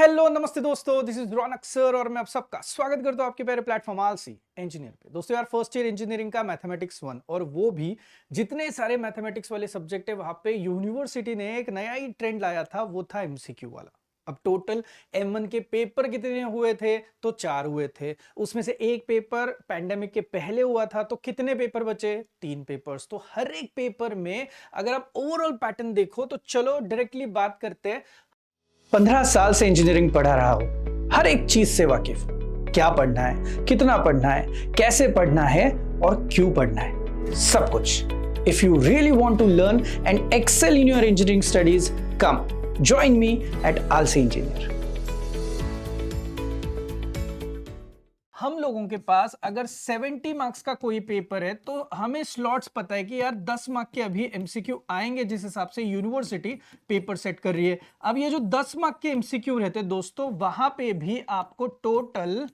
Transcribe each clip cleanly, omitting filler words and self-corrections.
Hello नमस्ते दोस्तों, this is Raunak sir और मैं आप सबका स्वागत करता हूं आपके प्यारे प्लेटफॉर्म आलसी इंजीनियर पे। दोस्तों यार, फर्स्ट ईयर इंजीनियरिंग का मैथमेटिक्स 1 और वो भी जितने सारे मैथमेटिक्स वाले सब्जेक्ट है वहां पे यूनिवर्सिटी ने एक नया ही ट्रेंड लाया था, वो था एमसीक्यू वाला। अब टोटल M1 के पेपर कितने हुए थे? तो 4 हुए थे। उसमें से एक पेपर पैंडेमिक के पहले हुआ था, तो कितने पेपर बचे? 3 पेपर्स। तो हर एक पेपर में अगर आप ओवरऑल पैटर्न देखो तो चलो डायरेक्टली बात करते हैं। 15 साल से इंजीनियरिंग पढ़ा रहा हूं, हर एक चीज से वाकिफ हूं। क्या पढ़ना है, कितना पढ़ना है, कैसे पढ़ना है और क्यों पढ़ना है, सब कुछ। If you really want to learn and excel in your engineering studies, come join me at Aalsi engineer. हम लोगों के पास अगर 70 मार्क्स का कोई पेपर है तो हमें स्लॉट्स पता है कि यार 10 मार्क के अभी एमसीक्यू आएंगे जिस हिसाब से यूनिवर्सिटी पेपर सेट कर रही है। अब ये जो 10 मार्क के एमसीक्यू रहते हैं दोस्तों, वहां पे भी आपको टोटल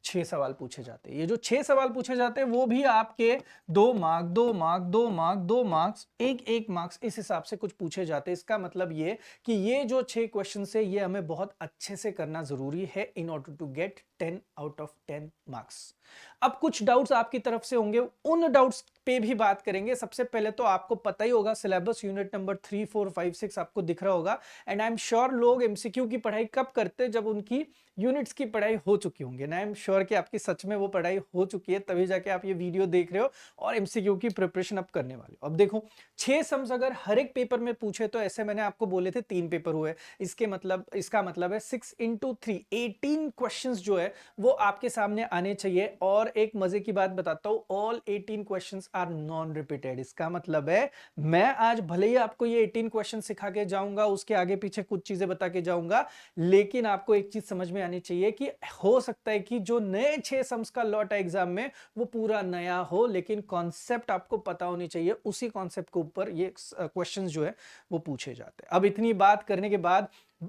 6 सवाल पूछे जाते हैं। ये जो 6 सवाल पूछे जाते हैं वो भी आपके 2 मार्क 2 मार्क 2 मार्क 2 मार्क्स एक मार्क्स इस हिसाब से कुछ पूछे जाते हैं। इसका मतलब ये कि ये जो 6 क्वेश्चन है ये हमें बहुत अच्छे से करना जरूरी है in order to get 10 out of 10 marks. अब कुछ डाउट्स आपकी तरफ से होंगे, उन डाउट्स पे भी बात करेंगे। सबसे पहले तो आपको पता ही होगा सिलेबस यूनिट नंबर 3 4 5 6 आपको दिख रहा होगा। एंड आई एम श्योर लोग एमसीक्यू की पढ़ाई कब करते हैं? जब उनकी यूनिट्स की पढ़ाई हो चुकी होंगी। आई एम श्योर कि आपकी सच में वो पढ़ाई हो चुकी है, तभी जाके आप ये वीडियो देख रहे हो और एमसीक्यू की प्रिपरेशन अब करने वाले हो। अब देखो 6 सम्स अगर हर एक पेपर में पूछे तो ऐसे मैंने आपको बोले थे 3 पेपर हुए, इसका मतलब है 6 into 3 18 क्वेश्चंस जो है वो आपके सामने आने चाहिए। और एक मजे की बात बताता हूं, all 18 questions are non repeated. इसका मतलब है मैं आज भले ही आपको ये 18 क्वेश्चन सिखा के जाऊंगा, उसके आगे पीछे कुछ चीजें बता के जाऊंगा, लेकिन आपको एक चीज समझ में आनी चाहिए कि हो सकता है कि जो नए 6 सम्स का लॉट है एग्जाम में वो पूरा नया हो, लेकिन कॉन्सेप्ट आपको पता होनी चाहिए। उसी कॉन्सेप्ट के ऊपर ये क्वेश्चंस जो है वो पूछे जाते हैं। अब इतनी बात करने के बाद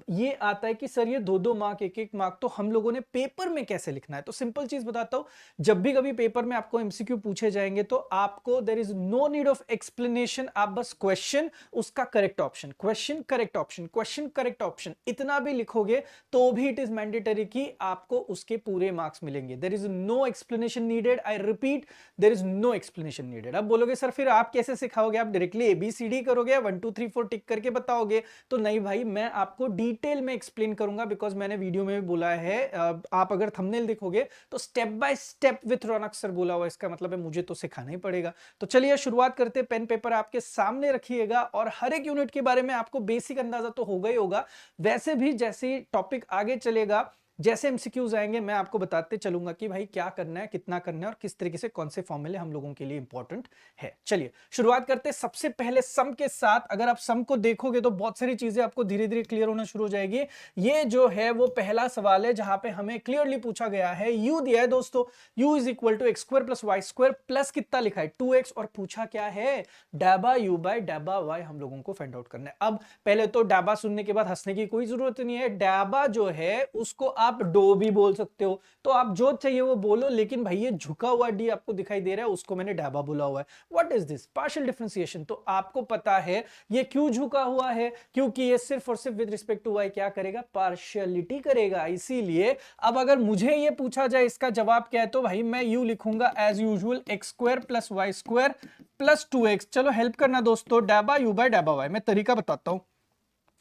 ये आता है कि सर ये 2-2 मार्क 1-1 मार्क तो हम लोगों ने पेपर में कैसे लिखना है? तो सिंपल चीज बताता हूं, जब भी कभी पेपर में आपको एमसीक्यू पूछे जाएंगे तो आपको there is no need of explanation. आप बस क्वेश्चन, उसका correct option, question correct option, question correct option इतना भी लिखोगे तो भी इट इज मैंडेटरी कि आपको उसके पूरे मार्क्स मिलेंगे। There is no explanation needed. I repeat, there is no explanation needed. अब बोलोगे सर फिर आप कैसे सिखाओगे? आप डायरेक्टली एबीसीडी करोगे, 1 2 3 4 टिक करके बताओगे? तो नहीं भाई, मैं आपको डिटेल में एक्सप्लेन करूंगा, बिकॉज मैंने वीडियो में भी बोला है। आप अगर थंबनेल देखोगे तो step by step with Raunak sir बोला हुआ, इसका मतलब है मुझे तो सिखाना ही पड़ेगा। तो चलिए शुरुआत करते हैं। पेन पेपर आपके सामने रखिएगा और हर एक यूनिट के बारे में आपको बेसिक अंदाजा तो होगा ही होगा। वैसे भी जैसे टॉपिक आगे चलेगा, जैसे एमसीक्यूज आएंगे, मैं आपको बताते चलूंगा कि भाई क्या करना है, कितना करना है और किस तरीके से कौन से फॉर्मूले हम लोगों के लिए इंपॉर्टेंट है। चलिए शुरुआत करते हैं सबसे पहले सम के साथ। अगर आप सम को देखोगे तो बहुत सारी चीजें आपको धीरे धीरे क्लियर होना शुरू हो जाएगी। ये जो है वो पहला सवाल है जहां पे हमें क्लियरली पूछा गया है, u दिया है दोस्तों, u is equal to x square plus y square plus कितना लिखा है 2x, और पूछा क्या है डाबा u बाय डाबा y हम लोगों को फाइंड आउट करना है। अब पहले तो डाबा सुनने के बाद हंसने की कोई जरूरत नहीं है। डाबा जो है उसको आप डो भी बोल सकते हो, तो आप जो चाहिए वो बोलो, लेकिन भाई ये झुका हुआ डी आपको दिखाई दे रहा है, उसको मैंने डाबा बोला हुआ है। What is this? Partial differentiation. तो आपको पता है ये क्यों झुका हुआ है, क्योंकि ये सिर्फ और सिर्फ विद रिस्पेक्ट टू वाई क्या करेगा? पार्शियलिटी करेगा। इसीलिए अब अगर मुझे ये पूछा जाए इसका जवाब क्या है, तो भाई मैं यू लिखूंगा as usual, x square plus y square plus 2x। चलो हेल्प करना दोस्तों, डाबा यू बाय डाबा वाई। मैं तरीका बताता हूं।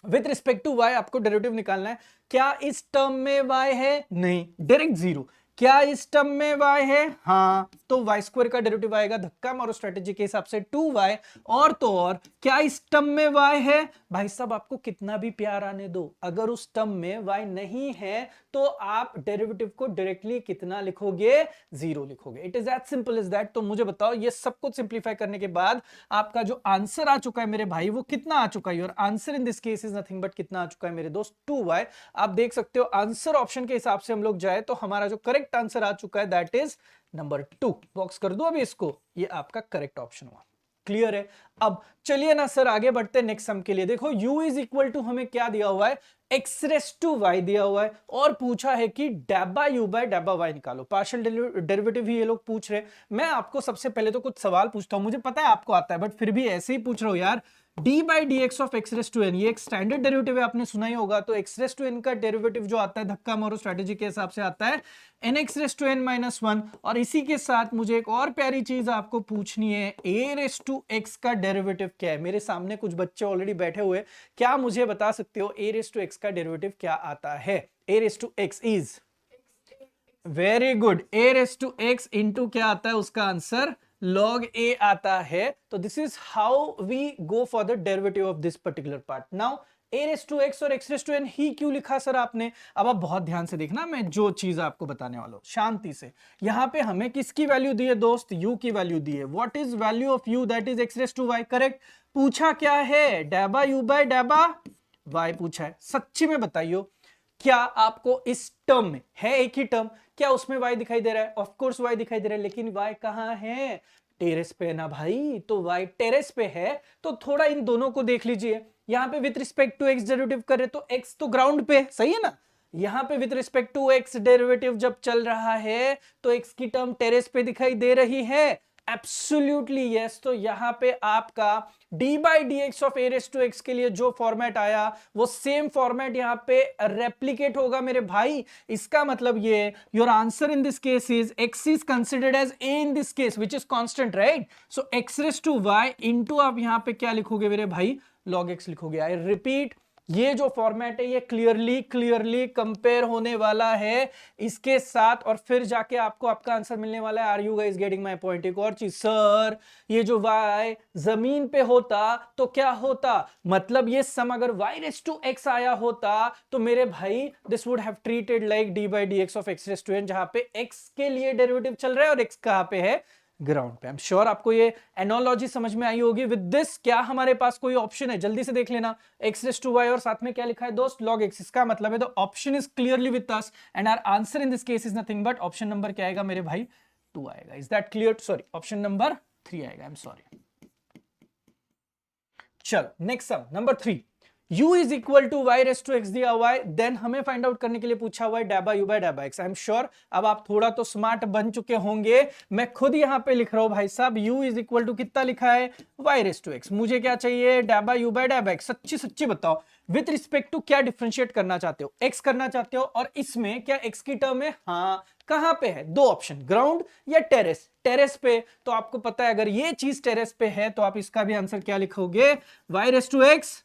विथ रिस्पेक्ट टू y आपको डेरिवेटिव निकालना है। क्या इस टर्म में y है? नहीं, डायरेक्ट जीरो। क्या इस टर्म में y है? हाँ, तो y स्क्वायर का डेरिवेटिव आएगा, धक्का मारो स्ट्रेटेजी के हिसाब से 2y। और तो और क्या इस टर्म में y है? भाई साहब आपको कितना भी प्यार आने दो, अगर उस टर्म में y नहीं है तो आप डेरिवेटिव को डायरेक्टली कितना लिखोगे? जीरो लिखोगे। It is as simple as that. तो मुझे बताओ, ये सब कुछ सिंप्लीफाई करने के बाद आपका जो आंसर आ चुका है मेरे भाई, वो कितना आ चुका है? और answer in this case is nothing but कितना आ चुका है मेरे दोस्त? 2y। आप देख सकते हो आंसर ऑप्शन के हिसाब से हम लोग जाए तो हमारा जो करेक्ट आंसर आ चुका है दैट इज नंबर 2। बॉक्स कर दो अभी इसको, ये आपका करेक्ट ऑप्शन हुआ। क्लियर है? अब चलिए ना सर आगे बढ़ते हैं नेक्स्ट सम के लिए। देखो u इज इक्वल टू हमें क्या दिया हुआ है? एक्स रेस टू वाई दिया हुआ है, और पूछा है कि डाबा यू बाय डाबा वाई निकालो। पार्शियल डेरिवेटिव ही ये लोग पूछ रहे हैं। मैं आपको सबसे पहले तो कुछ सवाल पूछता हूं, मुझे पता है आपको आता है बट फिर भी ऐसे ही पूछ रहा हूं यार। D by d x of x raise to n, ये एक स्टैंडर्ड डेरिवेटिव है, आपने सुना ही होगा। तो एक्स रेस टू एन का डेरिवेटिव जो आता है धक्का मारो स्ट्रेटेजी के हिसाब से आता है n x raise to n minus one. और इसी के साथ मुझे एक और प्यारी चीज आपको पूछनी है, ए रेस टू एक्स का डेरिवेटिव क्या है। मेरे सामने कुछ बच्चे ऑलरेडी बैठे हुए, क्या मुझे बता सकते हो ए रेस टू एक्स का डेरिवेटिव क्या आता है? E raise to x is, very good, e raise to x into क्या आता है, उसका आंसर log a आता है। तो this is how we go for the derivative of this particular part. Now a raise to x और x raise to n ही क्यों लिखा सर आपने? अब आप बहुत ध्यान से देखना, मैं जो चीज आपको बताने वाला हूं शांति से। यहां पे हमें किसकी वैल्यू दी है दोस्त? u की वैल्यू दी है। What is value of u? That is x raise to y, correct. पूछा क्या है? डैबा u बाय डैबा y पूछा है। सच्ची में बताइयो, क्या आपको इस टर्म में है एक ही टर्म, क्या उसमें y दिखाई दे रहा है? ऑफ कोर्स y दिखाई दे रहा है, लेकिन y कहां है? टेरेस पे ना भाई। तो y टेरेस पे है, तो थोड़ा इन दोनों को देख लीजिए। यहां पे with respect to x derivative कर रहे तो x तो ग्राउंड पे, सही है ना। यहां पे with respect to x derivative जब चल रहा है तो x की टर्म टेरेस पे दिखाई दे रही है। Absolutely yes. तो यहां पे आपका d by d x of a raise to x के लिए जो फॉर्मेट आया वो सेम फॉर्मेट यहां पे रेप्लिकेट होगा मेरे भाई। इसका मतलब ये your answer in this case is x is considered as a in this case which is constant, right. So x raise to y into आप यहां पे क्या लिखोगे मेरे भाई? log x लिखोगे। आई रिपीट, ये जो फॉर्मेट है ये क्लियरली कंपेयर होने वाला है इसके साथ, और फिर जाके आपको आपका आंसर मिलने वाला है। Are you guys getting my point? एक और चीज सर, ये जो y जमीन पे होता तो क्या होता? मतलब ये सम अगर y रेस टू x आया होता तो मेरे भाई this would have treated like d by d x of x raise to n, जहां पे x के लिए डेरिवेटिव चल रहा है और x कहां पे है? ग्राउंड पे। आई एम श्योर आपको ये एनोलॉजी समझ में आई होगी। विद दिस क्या हमारे पास कोई ऑप्शन है? जल्दी से देख लेना। x रेस टू y और साथ में क्या लिखा है दोस्त? log x। इसका मतलब है the option is clearly with us and our answer in this case is nothing but option number क्या आएगा मेरे भाई? 2 आएगा। Is that clear? Sorry, option number 3 आएगा। I am sorry. चलो next sum number 3। u is equal to y raise to x दिया हुआ है, देन हमें फाइंड आउट करने के लिए पूछा हुआ है डैबा u बाय डैबा x। आई एम श्योर अब आप थोड़ा तो स्मार्ट बन चुके होंगे। मैं खुद यहां पे लिख रहा हूं भाई साहब, u इज इक्वल टू कितना लिखा है? y raise to x। मुझे क्या चाहिए? डैबा u बाय डैबा x। सच्ची बताओ, विथ रिस्पेक्ट टू क्या डिफरेंशिएट करना चाहते हो? x करना चाहते हो, और इसमें क्या x की टर्म है? हाँ। कहां पे है? दो ऑप्शन, ग्राउंड या टेरेस। टेरेस पे, तो आपको पता है अगर ये चीज टेरेस पे है तो आप इसका भी आंसर क्या लिखोगे? y raise to x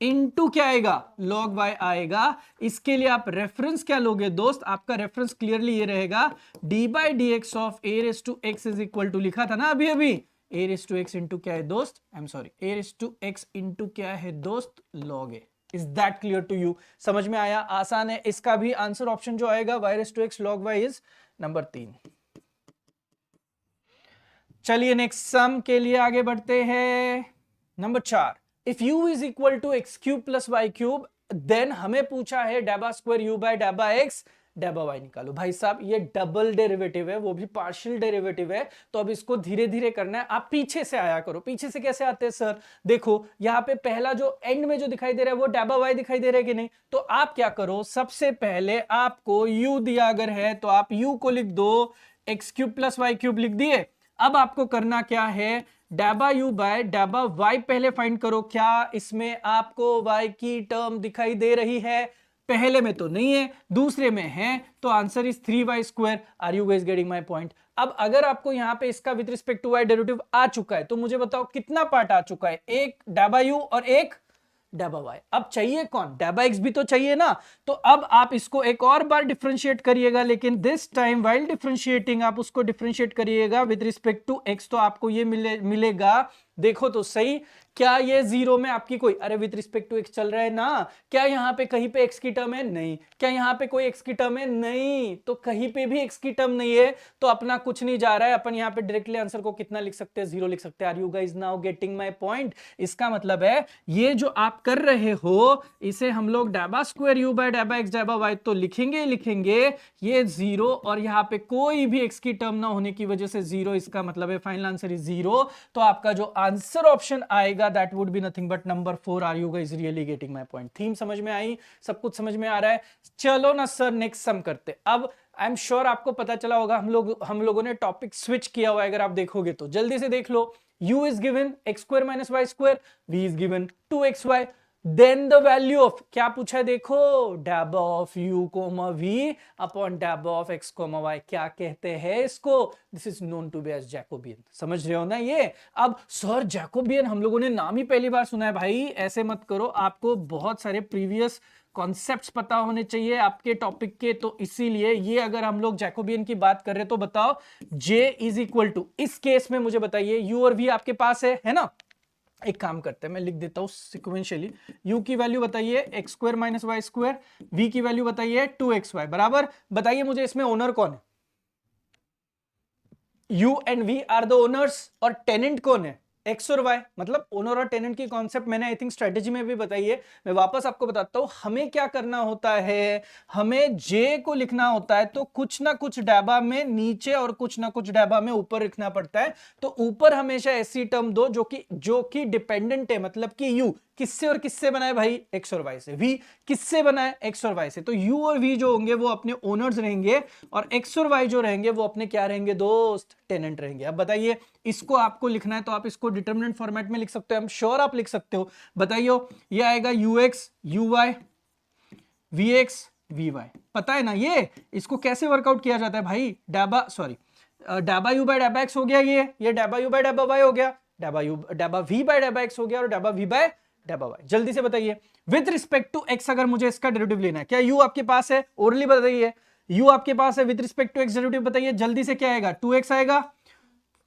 into क्या आएगा? log y आएगा। इसके लिए आप रेफरेंस क्या लोगे दोस्त? आपका रेफरेंस क्लियरली ये रहेगा, d by d x of a raise to x is equal to, लिखा था ना अभी a raise to x into क्या है दोस्त? I am sorry, a raise to x into क्या है दोस्त? log a। Is that clear to you? समझ में आया? आसान है। इसका भी आंसर ऑप्शन जो आएगा y raise to x log y is number 3। चलिए नेक्स्ट सम के लिए आगे बढ़ते हैं। Number 4, if u is equal to x cube plus y cube, then हमें पूछा है डैबा स्क्वायर u बाय डैबा x डैबा y निकालो। भाई साहब ये डबल डेरिवेटिव है, वो भी पार्शियल डेरिवेटिव है, तो अब इसको धीरे धीरे करना है। आप पीछे से आया करो। पीछे से कैसे आते हैं सर? देखो यहाँ पे पहला जो एंड में जो दिखाई दे रहा है वो डैबा y दिखाई दे रहा है कि नहीं? तो आप क्या करो, सबसे पहले आपको u दिया अगर है तो आप u को लिख दो, x cube plus y cube लिख दिए। अब आपको करना क्या है? डैबा u बाय डैबा y पहले फाइंड करो। क्या इसमें आपको y की टर्म दिखाई दे रही है? पहले में तो नहीं है, दूसरे में है, तो answer is 3y square. Are you guys getting my point? अब अगर आपको यहां पे इसका with respect to y derivative आ चुका है तो मुझे बताओ कितना पार्ट आ चुका है? एक डैबा u और एक डैबा y। अब चाहिए कौन? डैबा x भी तो चाहिए ना। तो अब आप इसको एक और बार डिफरेंशिएट करिएगा, लेकिन दिस टाइम व्हाइल डिफरेंशिएटिंग आप उसको डिफरेंशिएट करिएगा विद रिस्पेक्ट टू x। तो आपको ये मिलेगा, देखो तो सही, क्या ये जीरो में आपकी कोई, अरे विद रिस्पेक्ट टू x चल रहा है ना, क्या यहां पे कहीं पे x की टर्म है? नहीं। क्या यहां पे कोई x की टर्म है? नहीं। तो कहीं पे भी x की टर्म नहीं है, तो अपना कुछ नहीं जा रहा है। अपन यहां पे डायरेक्टली आंसर को कितना लिख सकते हैं? 0 लिख सकते हैं। Are you guys now getting my point? इसका मतलब है ये जो आप कर रहे हो इसे हम लोग डैबा स्क्वायर u बाय डैबा x डैबा y तो लिखेंगे लिखेंगे, ये 0 और यहां पे कोई भी x की टर्म ना होने की वजह से 0। इसका मतलब है फाइनल आंसर इज 0। तो आपका जो आंसर ऑप्शन आएगा that would be nothing but number 4। Are you guys really getting my point? Theme समझ में आई? सब कुछ समझ में आ रहा है? चलो ना सर नेक्स्ट सम करते। अब आई एम श्योर आपको पता चला होगा हम लोगों ने टॉपिक स्विच किया हुआ है, अगर आप देखोगे तो जल्दी से देख लो। u is given x square minus y square, v is given 2xy, then the value of क्या पूछा है देखो, डैबा of u comma v upon डैबा ऑफ x कोमा y, क्या कहते हैं इसको, this is known to be as Jacobian. समझ रहे हो ना ये। अब सर जैकोबियन हम लोगों ने नाम ही पहली बार सुना है भाई, ऐसे मत करो, आपको बहुत सारे प्रीवियस कॉन्सेप्ट्स पता होने चाहिए आपके टॉपिक के, तो इसीलिए ये अगर हम लोग जैकोबियन की बात कर रहे हैं तो बताओ J इज इक्वल टू, इस केस में मुझे बताइए u और v आपके पास है ना। एक काम करते हैं, मैं लिख देता हूं सिक्वेंशियली, u की वैल्यू बताइए x square minus y square, v की वैल्यू बताइए 2xy बराबर। बताइए मुझे इसमें ओनर कौन है, u and v are the owners, और टेनेंट कौन है, एक्स और वाई। मतलब ओनर और टेनेंट की कॉन्सेप्ट मैंने आई थिंक स्ट्रेटेजी में भी बताई है, मैं वापस आपको बताता हूं। हमें क्या करना होता है, हमें जे को लिखना होता है तो कुछ ना कुछ डैबा में नीचे और कुछ ना कुछ डैबा में ऊपर लिखना पड़ता है। तो ऊपर हमेशा ऐसी टर्म दो जो कि डिपेंडेंट है, मतलब कि यू किससे और किससे बना है भाई, एक्स और वाई से, v किससे बना है, एक्स और वाई से। तो u और v जो होंगे वो अपने ओनर्स रहेंगे, और x और y जो रहेंगे वो अपने क्या रहेंगे दोस्त, टेनेंट रहेंगे। अब बताइए इसको आपको लिखना है तो आप इसको डिटरमिनेंट फॉर्मेट में लिख सकते हो, आई एम श्योर आप लिख सकते हो। बताइए ये आएगा ux uy vx vy, पता है ना ये। इसको कैसे वर्कआउट किया जाता है भाई, डाबा sorry dhaba u by dhaba x हो गया, ये डाबा u बाय डाबा y हो गया, डाबा v बाय डाबा x हो गया, और डाबा v बाय डाबा y। जल्दी से बताइए विद रिस्पेक्ट टू x अगर मुझे इसका डेरिवेटिव लेना है, क्या u आपके पास है, ओरली बताइए, u आपके पास है, with respect to x derivative बताइए जल्दी से, क्या आएगा 2x आएगा,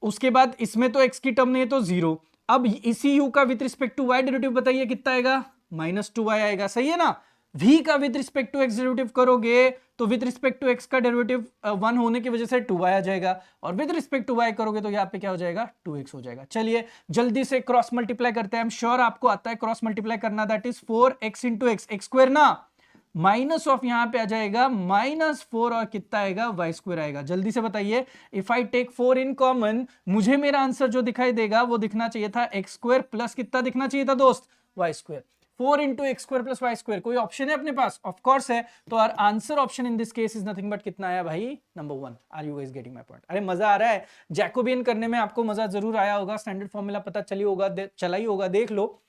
उसके बाद इसमें तो x की टर्म नहीं है तो 0। अब इसी u का with respect to y derivative बताइए कितना आएगा, -2y आएगा, सही है ना। v का with respect to x derivative करोगे तो विद रिस्पेक्ट टू x का डेरिवेटिव 1 होने की वजह से 2y आ जाएगा, और विद रिस्पेक्ट टू y करोगे तो यहाँ पे क्या हो जाएगा 2x हो जाएगा। चलिए जल्दी से क्रॉस मल्टीप्लाई करते हैं, आई एम श्योर आपको आता है क्रॉस मल्टीप्लाई करना, that is 4x into x square ना, माइनस ऑफ यहां पे आ जाएगा -4 और कितना आएगा वाई स्क्वायर आएगा। जल्दी से बताइए if I take 4 in common, मुझे मेरा आंसर जो दिखाई देगा वो दिखना चाहिए था एक्स स्क्वायर प्लस कितना दिखना चाहिए था दोस्त, y square. 4 into x square plus y square, कोई ऑप्शन है अपने पास, ऑफ कोर्स है। तो our answer option in this case is nothing but कितना आया भाई, number 1। Are you guys getting my point. अरे मजा आ रहा है, जैकोबियन करने में आपको मजा जरूर आया होगा, स्टैंडर्ड फॉर्मूला पता चला ही होगा, देख लो।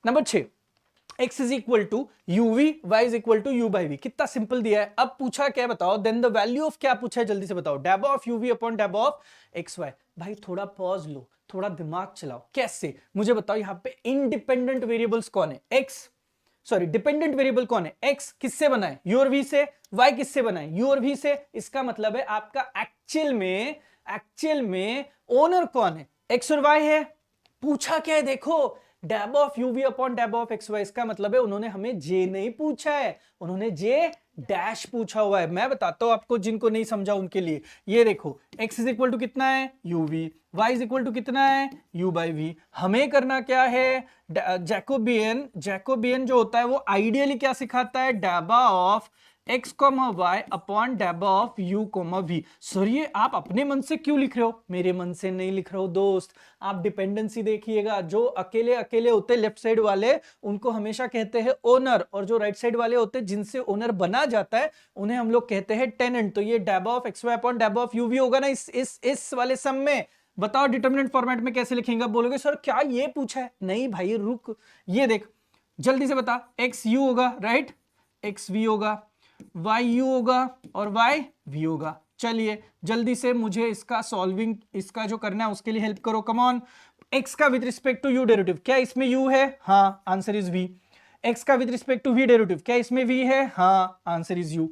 नंबर 6, x is equal to uv, y is equal to u by v, कितना सिंपल दिया है। अब पूछा क्या बताओ, देन द वैल्यू ऑफ क्या पूछा है, जल्दी से बताओ, डैबा ऑफ uv अपॉन डैबा ऑफ xy। भाई थोड़ा पॉज लो, थोड़ा दिमाग चलाओ, कैसे मुझे बताओ। यहां पे इंडिपेंडेंट वेरिएबल्स कौन है, x सॉरी डिपेंडेंट वेरिएबल कौन है, x किससे बना है, u और v से, y किससे बना है, u और v से। इसका मतलब है आपका एक्चुअल में ओनर कौन है, x और y है। पूछा क्या है देखो, डैब ऑफ uv अपॉन डैब ऑफ xy, इसका मतलब है उन्होंने हमें j नहीं पूछा है, उन्होंने j डैश पूछा हुआ है। मैं बताता हूं आपको, जिनको नहीं समझा उनके लिए, ये देखो x इज इक्वल टू कितना है uv, y is equal to कितना है u बाई v। हमें करना क्या है, जैकोबियन जो होता है वो आइडियली क्या सिखाता है, डैबा of x comma y upon डैबा of u comma v। Sir ये आप अपने मन से क्यों लिख रहे हो, मेरे मन से नहीं लिख रहे हो दोस्त, आप डिपेंडेंसी देखिएगा। जो अकेले होते लेफ्ट साइड वाले उनको हमेशा कहते हैं ओनर, और जो राइट साइड वाले होते जिनसे ओनर बना जाता है उन्हें हम लोग कहते हैं टेनेंट। तो ये डैबा ऑफ एक्स वाई अपॉन डैबा ऑफ uv होगा ना इस वाले सम में। बताओ डिटरमिनेंट फॉर्मेट में कैसे लिखेंगे। बोलोगे सर क्या ये पूछा है, नहीं भाई रुक, ये देख जल्दी से बता, एक्स यू होगा राइट, एक्स वी होगा, वाई यू होगा और वाई वी होगा। चलिए जल्दी से मुझे इसका सॉल्विंग, इसका जो करना है उसके लिए हेल्प करो, कम ऑन। एक्स का with respect to u derivative, क्या इसमें यू है, हाँ आंसर इज वी। एक्स का with respect to v derivative, क्या इसमें वी है, हाँ आंसर इज यू।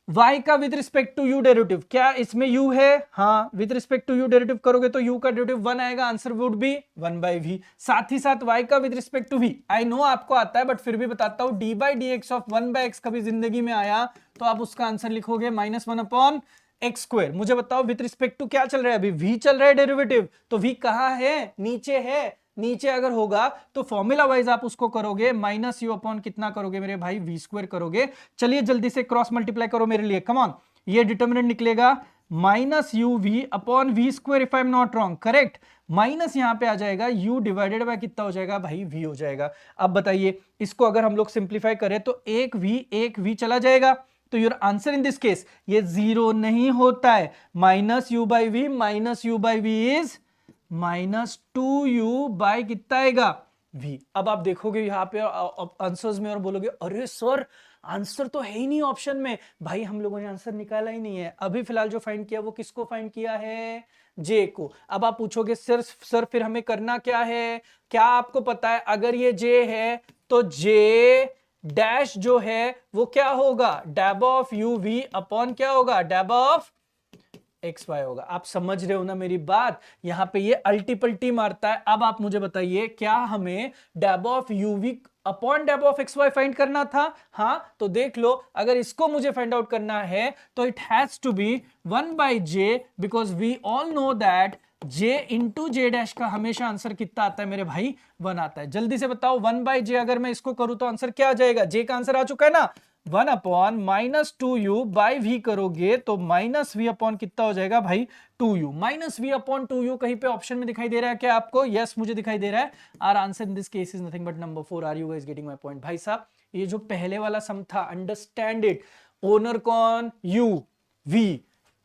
y का with respect to u derivative, क्या इसमें u है, हाँ with respect to u derivative करोगे तो u का डेरिवेटिव 1 आएगा, answer would be 1 by v. साथ ही साथ y का with respect to v, I know आपको आता है बट फिर भी बताता हूं, d by d x of 1 by x कभी जिंदगी में आया तो आप उसका आंसर लिखोगे -1 अपॉन एक्स स्क्वायर। मुझे बताओ विद रिस्पेक्ट टू क्या चल रहा है, अभी v चल रहा है डेरिवेटिव, तो v कहां है, नीचे है। नीचे अगर होगा तो फॉर्मूला वाइज आप उसको करोगे माइनस यू अपॉन कितना करोगे मेरे भाई, वी स्क्वायर करोगे। चलिए जल्दी से क्रॉस मल्टीप्लाई करो मेरे लिए, कम ऑन। ये डिटरमिनेंट निकलेगा minus u v upon v square, if I am not wrong, correct. Minus यहां पे आ जाएगा u डिवाइडेड बाय कितना हो जाएगा भाई, v हो जाएगा। अब बताइए इसको अगर हम लोग सिंप्लीफाई करें तो एक v चला जाएगा, तो your answer in this case ये 0 नहीं होता है, minus u by v is -2u by कितना आएगा v। अब आप देखोगे यहाँ पे आंसर्स में और बोलोगे अरे सर आंसर तो है ही नहीं ऑप्शन में। भाई हम लोगों ने आंसर निकाला ही नहीं है, अभी फिलहाल जो फाइंड किया वो किसको फाइंड किया है, जे को। अब आप पूछोगे सर फिर हमें करना क्या है, क्या आपको पता है अगर ये जे है तो जे डैश जो है वो क्या होगा, डैब ऑफ यू वी अपॉन क्या होगा, डैब ऑफ एक्स वाई होगा। आप समझ रहे हो ना मेरी बात, यहां पे ये अल्टीपल्टी मारता है। अब आप मुझे बताइए क्या हमें डैब ऑफ यूवी अपॉन डैब ऑफ एक्स वाई फाइंड करना था, हाँ तो देख लो अगर इसको मुझे फाइंड आउट करना है तो it has to be 1 by j, because we all know that j into J dash का हमेशा आंसर कितना आता है मेरे भाई, 1 आता है। जल्दी से बताओ 1 बाई जे अगर मैं इसको करूं तो आंसर क्या आ जाएगा, जे का आंसर आ चुका है ना, 1 अपॉन -2u बाई वी करोगे तो -v अपॉन कितना हो जाएगा भाई, 2u। -v अपॉन 2u कहीं पे ऑप्शन में दिखाई दे रहा है क्या आपको, यस मुझे दिखाई दे रहा है। Our answer in this case is nothing but number 4। Are you guys getting my point. भाई साहब ये जो पहले वाला सम था, अंडरस्टैंड इट, ओनर कौन u v,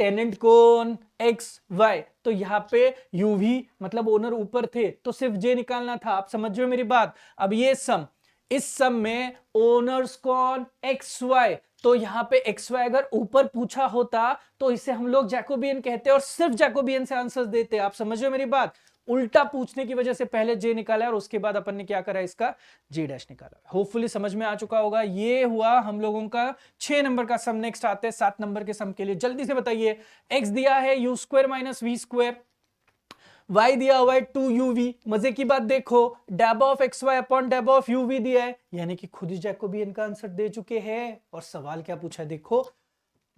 टेनेंट कौन एक्स वाई, तो यहाँ पे uv मतलब ओनर ऊपर थे तो सिर्फ j निकालना था। आप समझ रहे हो मेरी बात। अब ये सम, इस सम में ओनर्स कौन एक्स वाई, तो यहां पे एक्स वाई अगर ऊपर पूछा होता तो इसे हम लोग जैकोबियन कहते और सिर्फ जैकोबियन से आंसर्स देते। आप समझ रहे हो मेरी बात, उल्टा पूछने की वजह से पहले जे निकाला और उसके बाद अपन ने क्या करा, इसका जे डैश निकाला। होपफुली समझ में आ चुका होगा। ये हुआ हम लोगों का 6 नंबर का सम। नेक्स्ट आते हैं 7 नंबर के सम के लिए। जल्दी से बताइए, एक्स दिया है u square minus v square, y दिया हुआ है 2uv। मजे की बात देखो, डैब ऑफ एक्स वाई अपॉन डैब ऑफ uv दिया है, यानी कि खुद ही जैकोबियन का आंसर दे चुके हैं। और सवाल क्या पूछा है देखो,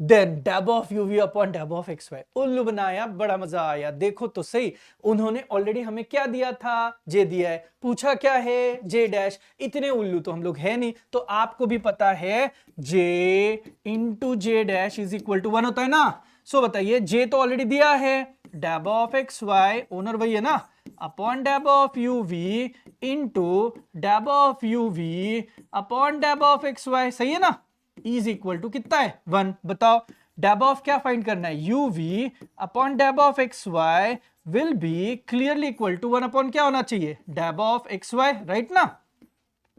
देन डैब ऑफ uv अपॉन डैब ऑफ एक्स वाई। उल्लू बनाया, बड़ा मजा आया। देखो तो सही, उन्होंने ऑलरेडी हमें क्या दिया था, जे दिया है, पूछा क्या है जे डैश। इतने उल्लू तो हम लोग है नहीं, तो आपको भी पता है J into J dash is equal to 1 होता है ना। सो बताइए, जे तो ऑलरेडी दिया है, डैब ऑफ एक्स वाई ओनर वही है ना, अपॉन डैब ऑफ यू वी इंटू डैब ऑफ यू वी अपॉन डैब ऑफ एक्स वाई, सही है ना, इज इक्वल टू कितना है 1। बताओ डैब ऑफ क्या फाइंड करना है, यू वी अपॉन डैब of x y will be clearly equal to 1 upon क्या होना चाहिए, डैब ऑफ एक्स वाई, राइट ना,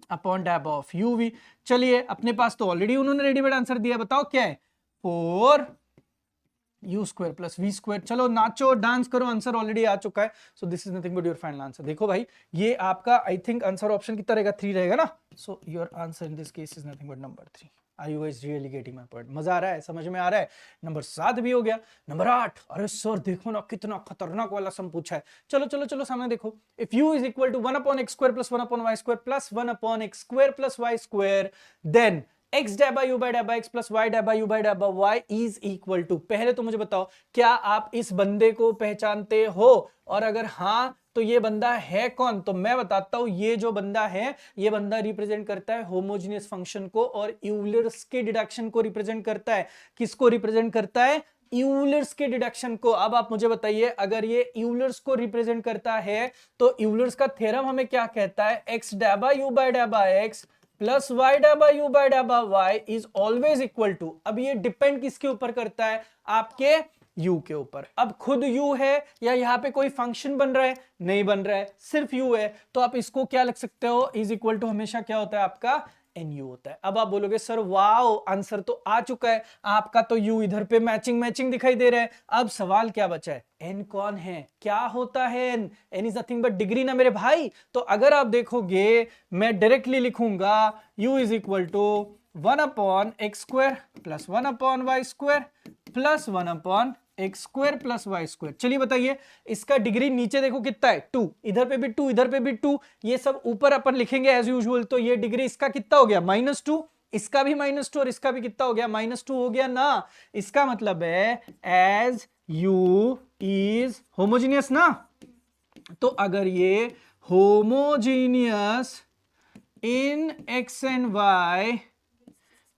अपॉन डैब ऑफ यू वी। चलिए अपने पास तो ऑलरेडी उन्होंने रेडीमेड आंसर दिया, बताओ क्या है, 4 u square plus v square. चलो नाचो डांस करो, आंसर ऑलरेडी आ चुका है। So this is nothing but your final answer. देखो भाई ये आपका आई थिंक आंसर ऑप्शन कितना रहेगा, 3 रहेगा ना। So your answer in this case is nothing but number 3। Are you guys really getting my point, मजा आ रहा है, समझ में आ रहा है। नंबर 7 भी हो गया। नंबर 8, अरे सर देखो ना कितना खतरनाक वाला सम पूछा है। चलो चलो चलो सामने देखो, if u is equal to 1 upon x square plus 1 upon y square plus 1 upon x square plus y square, then x डैब बाई यू बाई डैब बाई एक्स प्लस वाई डैब बाई यू बाई डैब by y is equal to. पहले तो मुझे बताओ क्या आप इस बंदे को पहचानते हो, और अगर हाँ तो ये बंदा है कौन। तो मैं बताता हूं, ये जो बंदा है ये बंदा रिप्रेजेंट करता है होमोजेनियस फंक्शन को और यूलर्स के डिडक्शन को रिप्रेजेंट करता है। किसको रिप्रेजेंट करता है, यूलर्स के डिडक्शन को। अब आप मुझे बताइए, अगर ये यूलर्स को रिप्रेजेंट करता है तो यूलर्स का थ्योरम हमें क्या कहता है, x डैब बाई यू बाई डैब बाई एक्स प्लस वाई डैब बाई यू बाई डैब by y is always equal to. अब ये डिपेंड किसके ऊपर करता है, आपके u के ऊपर। अब खुद u है या यहाँ पे कोई फंक्शन बन रहा है, नहीं बन रहा है, सिर्फ u है, तो आप इसको क्या लिख सकते हो, इज इक्वल टू हमेशा क्या होता है आपका nu होता है। अब आप बोलोगे सर वाओ आंसर तो आ चुका है आपका, तो u इधर पे मैचिंग मैचिंग दिखाई दे रहा है। अब सवाल क्या बचा है, n कौन है, क्या होता है n, n is nothing but degree ना मेरे भाई। तो अगर आप देखोगे मैं डायरेक्टली लिखूंगा u is equal to 1 upon x square plus 1 upon y square plus 1 upon x square plus y square. चलिए बताइए, इसका डिग्री नीचे देखो कितना है 2, इधर पे भी 2, इधर पे भी 2, ये सब ऊपर अपन लिखेंगे एज यूजुअल। तो ये डिग्री इसका कितना हो गया -2, इसका भी -2 और इसका भी कितना हो गया -2 हो गया ना। इसका मतलब है एज यू इज होमोजीनियस ना, तो अगर ये homogeneous in x and y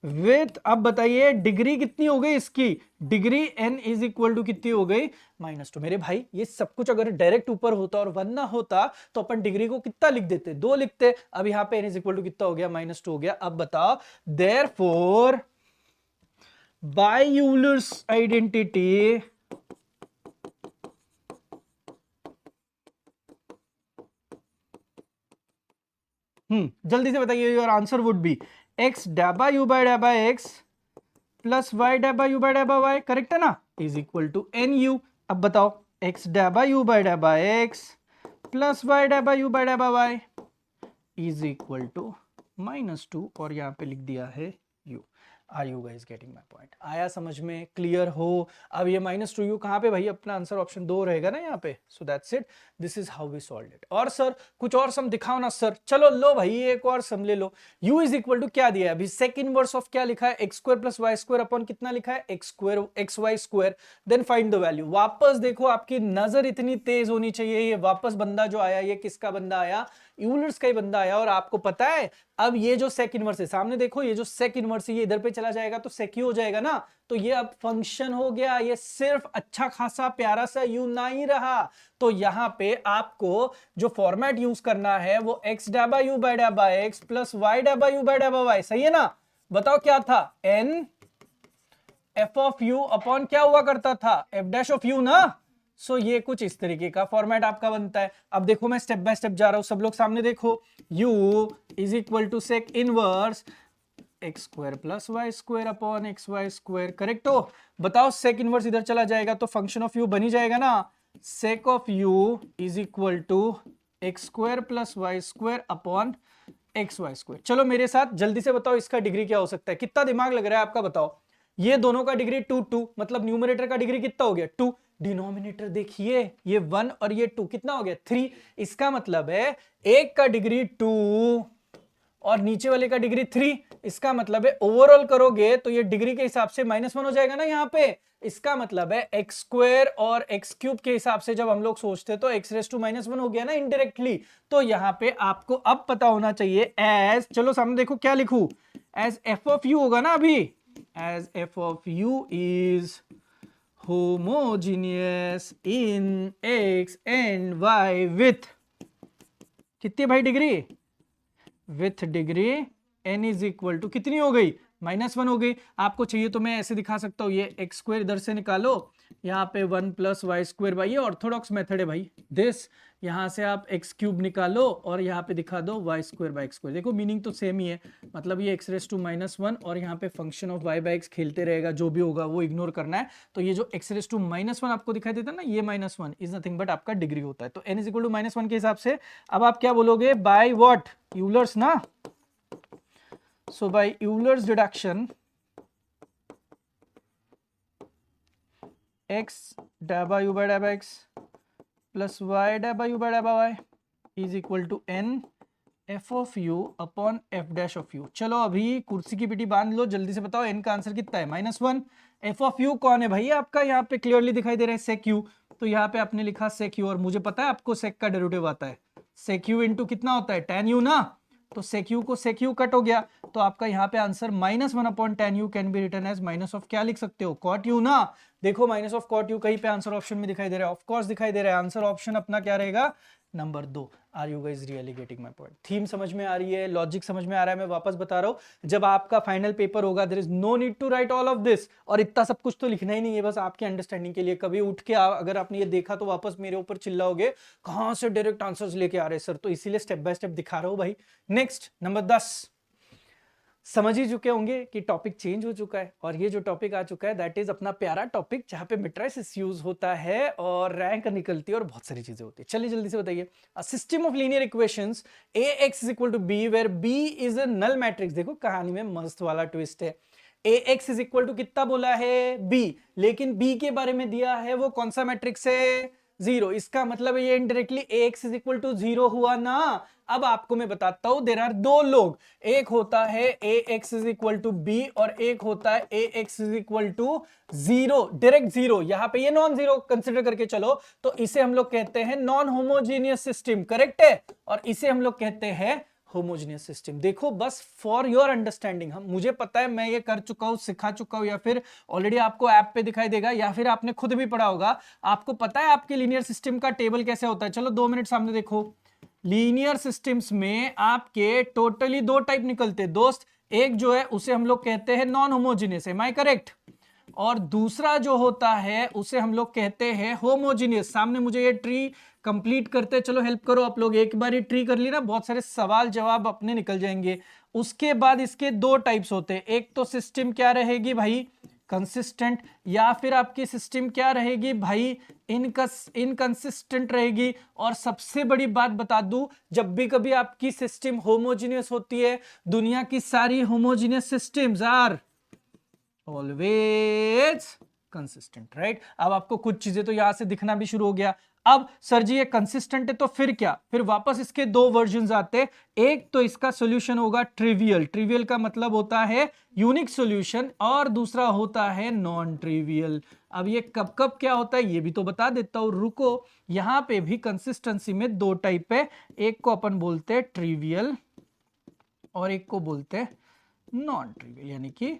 with, अब बताइए डिग्री कितनी हो गई इसकी, degree n is equal to कितनी हो गई -2। मेरे भाई ये सब कुछ अगर डायरेक्ट ऊपर होता और 1 ना होता तो अपन डिग्री को कितना लिख देते, 2 लिखते। अब यहां पे n इज इक्वल टू कितना हो गया -2 हो गया। अब बताओ, देयरफॉर बाय यूलर्स आइडेंटिटी जल्दी से बताइए, your answer would be x डैबा u बाय डैबा x प्लस y डैबा u बाय डैबा y, करेक्ट है ना, is equal to n u. अब बताओ x डैबा u बाय डैबा x प्लस y डैबा u बाय डैबा y इज इक्वल टू -2 और यहाँ पे लिख दिया है u। Are you guys getting my point? आया समझ में, क्लियर हो? अब ये -2u कहाँ पे भाई, अपना आंसर ऑप्शन 2 रहेगा ना यहाँ पे। So that's it, this is how we solve it. और सर कुछ और सम दिखाओ ना सर। चलो लो भाई एक और सम ले लो। u इज इक्वल टू क्या दिया है अभी, सेकंड इनवर्स ऑफ क्या लिखा है, x square plus y square upon कितना लिखा है, x square x y square, then find the value. वापस देखो, आपकी नजर इतनी तेज होनी चाहिए। ये वापस बंदा जो आया, ये किसका बंदा आया, यूलर्स का ही बंदा आया। और आपको पता है अब ये जो सेक इनवर्स है, सामने देखो ये जो सेक इनवर्स है, ये इधर पे चला जाएगा तो सेक यू हो जाएगा ना, तो ये अब फंक्शन हो गया। ये सिर्फ अच्छा खासा प्यारा सा यू नहीं रहा। तो यहां पे आपको जो फॉर्मेट यूज करना है वो एक्स डैबा यू बाय डैबा एक्स प्लस वाई डैबा यू बाय डैबा वाई, सही है ना। बताओ क्या था, n f of u upon क्या हुआ करता था, एफ डैश ऑफ यू ना। सो ये कुछ इस तरीके का फॉर्मेट आपका बनता है। अब देखो मैं स्टेप बाय स्टेप जा रहा हूं, सब लोग सामने देखो। u is equal to sec inverse x square plus y square upon x y square, correct हो। बताओ सेक इनवर्स इधर चला जाएगा तो फंक्शन ऑफ u बन ही जाएगा ना। Sec of u is equal to x square plus y square upon x y square. चलो मेरे साथ जल्दी से बताओ इसका डिग्री क्या हो सकता है, कितना दिमाग लग रहा है आपका, बताओ। ये दोनों का डिग्री 2 2, मतलब न्यूमरेटर का डिग्री कितना हो गया 2, डिनोमिनेटर देखिए ये 1 और ये 2 कितना हो गया 3। इसका मतलब है एक का डिग्री 2 और नीचे वाले का डिग्री 3। इसका मतलब है ओवरऑल करोगे तो ये डिग्री के हिसाब से -1 हो जाएगा ना यहाँ पे। इसका मतलब है एक्स स्क्वायर और एक्स क्यूब के हिसाब से जब हम लोग सोचते तो एक्स रेस टू -1 हो गया ना इनडायरेक्टली। तो यहाँ पे आपको अब पता होना चाहिए एज, चलो सामने देखो क्या लिखूं, एज एफ ऑफ यू होगा ना अभी, as f of u is homogeneous in x and y with कितनी भाई degree, with degree n is equal to कितनी हो गई, -1 हो गई। आपको चाहिए तो मैं ऐसे दिखा सकता हूं, ये एक्स स्क्वायर इधर से निकालो, यहाँ पे 1 प्लस वाई स्क्वायर, भाई ये ऑर्थोडॉक्स मेथड है भाई दिस। यहाँ से आप एक्स क्यूब निकालो और यहाँ पे दिखा दो y square by x square. देखो मीनिंग तो सेम ही है, मतलब ये एक्स रेस टू -1 और यहाँ पे function of y by x खेलते रहेगा, जो भी होगा वो इग्नोर करना है। तो ये जो एक्स रेस टू -1 आपको दिखाई देता है ना, ये -1 इज नथिंग बट आपका डिग्री होता है। तो n इज इक्वल टू -1 के हिसाब से अब आप क्या बोलोगे, बाय व्हाट, यूलर्स ना। So by Euler's deduction, x dabba u by dabba x plus y dabba u by dabba y is equal to n f of u upon f dash of u। चलो अभी कुर्सी की पिटी बांध लो, जल्दी से बताओ n का आंसर कितना है, -1। f of u कौन है भाई आपका, यहाँ पे क्लियरली दिखाई दे रहा है sec u, तो यहाँ पे आपने लिखा sec u, और मुझे पता है आपको sec का डेरिवेटिव आता है, sec u इंटू कितना होता है tan u ना, तो sec u को sec u कट हो गया, तो आपका यहाँ पे answer -1 upon tan u can be written as minus of क्या लिख सकते हो, cot u ना। देखो माइनस ऑफ cot u कहीं पे आंसर ऑप्शन में दिखाई दे रहा है, ऑफ कोर्स दिखाई दे रहा है, आंसर ऑप्शन अपना क्या रहेगा, number 2। Are you guys really getting my point? Theme समझ में आ रही है, लॉजिक समझ में आ रहा है। मैं वापस बता रहा हूं, जब आपका फाइनल पेपर होगा there is no need to write all of this, और इतना सब कुछ तो लिखना ही नहीं है, बस आपके अंडरस्टैंडिंग के लिए। कभी उठ के अगर आपने ये देखा तो वापस मेरे ऊपर चिल्लाओगे कहां से डायरेक्ट आंसर्स लेके आ रहे सर, तो इसीलिए स्टेप बाय स्टेप दिखा रहा हूं भाई। नेक्स्ट नंबर 10, समझ ही चुके होंगे कि टॉपिक चेंज हो चुका है, और ये जो टॉपिक आ चुका है दैट इज अपना प्यारा टॉपिक जहां पे मैट्रिसेस यूज होता है और रैंक निकलती है और बहुत सारी चीजें होती है। चलिए जल्दी से बताइए, a system of linear equations ax is equal to b where b is a null matrix. देखो कहानी में मस्त वाला ट्विस्ट है, ax इज इक्वल टू कितना बोला है b, लेकिन b के बारे में दिया है वो कौन सा मैट्रिक्स है, 0। इसका मतलब ये indirectly ax is equal to 0 हुआ ना। अब आपको मैं बताता हूं, देयर आर दो लोग, एक होता है ax is equal to b और एक होता है ax is equal to 0, direct 0। यहां पे ये नॉन जीरो कंसिडर करके चलो तो इसे हम लोग कहते हैं नॉन होमोजेनियस सिस्टम, करेक्ट है, और इसे हम लोग कहते हैं होमोजेनियस सिस्टम। देखो बस फॉर योर अंडरस्टैंडिंग, हम मुझे पता है मैं ये कर चुका हूं, सिखा चुका हूं, या फिर ऑलरेडी आपको ऐप पे दिखाई देगा, या फिर आपने खुद भी पढ़ा होगा। आपको पता है आपके लीनियर सिस्टम का टेबल कैसे होता है, चलो 2 मिनट सामने देखो। लीनियर सिस्टम्स में आपके टोटली 2 टाइप निकलते हैं दोस्त, एक जो है उसे हम लोग कहते हैं non homogeneous, am I correct, और दूसरा जो होता है उसे हम लोग कहते हैं होमोजीनियस। सामने मुझे ये ट्री कंप्लीट करते, चलो हेल्प करो आप लोग, एक बार ये ट्री कर ली ना, बहुत सारे सवाल जवाब अपने निकल जाएंगे। उसके बाद इसके दो टाइप्स होते हैं, एक तो सिस्टम क्या रहेगी भाई, कंसिस्टेंट, या फिर आपकी सिस्टम क्या रहेगी भाई, इनकंसिस्टेंट रहेगी। और सबसे बड़ी बात बता दूं, जब भी कभी आपकी सिस्टम होमोजीनियस होती है, दुनिया की सारी homogeneous systems are always consistent, right. अब आपको कुछ चीजें तो यहां से दिखना भी शुरू हो गया। अब सर जी ये कंसिस्टेंट है तो फिर क्या, फिर वापस इसके दो वर्जन्स आते। एक तो इसका सॉल्यूशन होगा ट्रिवियल, ट्रिवियल का मतलब होता है यूनिक सॉल्यूशन, और दूसरा होता है नॉन ट्रिवियल। अब ये कब कब क्या होता है ये भी तो बता देता हूं, रुको। यहां पे भी कंसिस्टेंसी में दो टाइप है, एक को अपन बोलते हैं ट्रिवियल और एक को बोलते हैं नॉन ट्रिवियल, यानी कि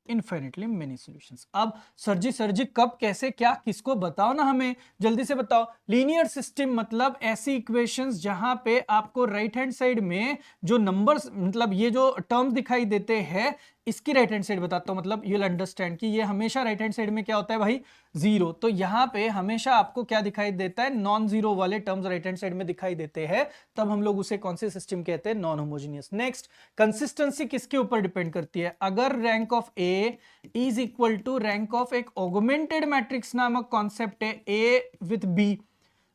इनफाइनेटली मेनी सॉल्यूशंस। अब सर जी कब कैसे क्या किसको बताओ ना, हमें जल्दी से बताओ। लीनियर सिस्टम मतलब ऐसी इक्वेशंस जहां पे आपको राइट हैंड साइड में जो नंबर्स, मतलब ये जो टर्म्स दिखाई देते हैं, इसकी राइट हैंड साइड बताता हूं, मतलब यू विल अंडरस्टैंड कि ये हमेशा राइट हैंड साइड में क्या होता है भाई, जीरो। तो यहां पे हमेशा आपको क्या दिखाई देता है, नॉन जीरो वाले टर्म्स राइट हैंड साइड में दिखाई देते हैं, तब हम लोग उसे कौन से सिस्टम कहते हैं, नॉन होमोजेनियस। नेक्स्ट, कंसिस्टेंसी किसके ऊपर डिपेंड करती है, अगर rank of A is equal to rank of एक ऑगमेंटेड मैट्रिक्स नामक कॉन्सेप्ट है ए विथ बी,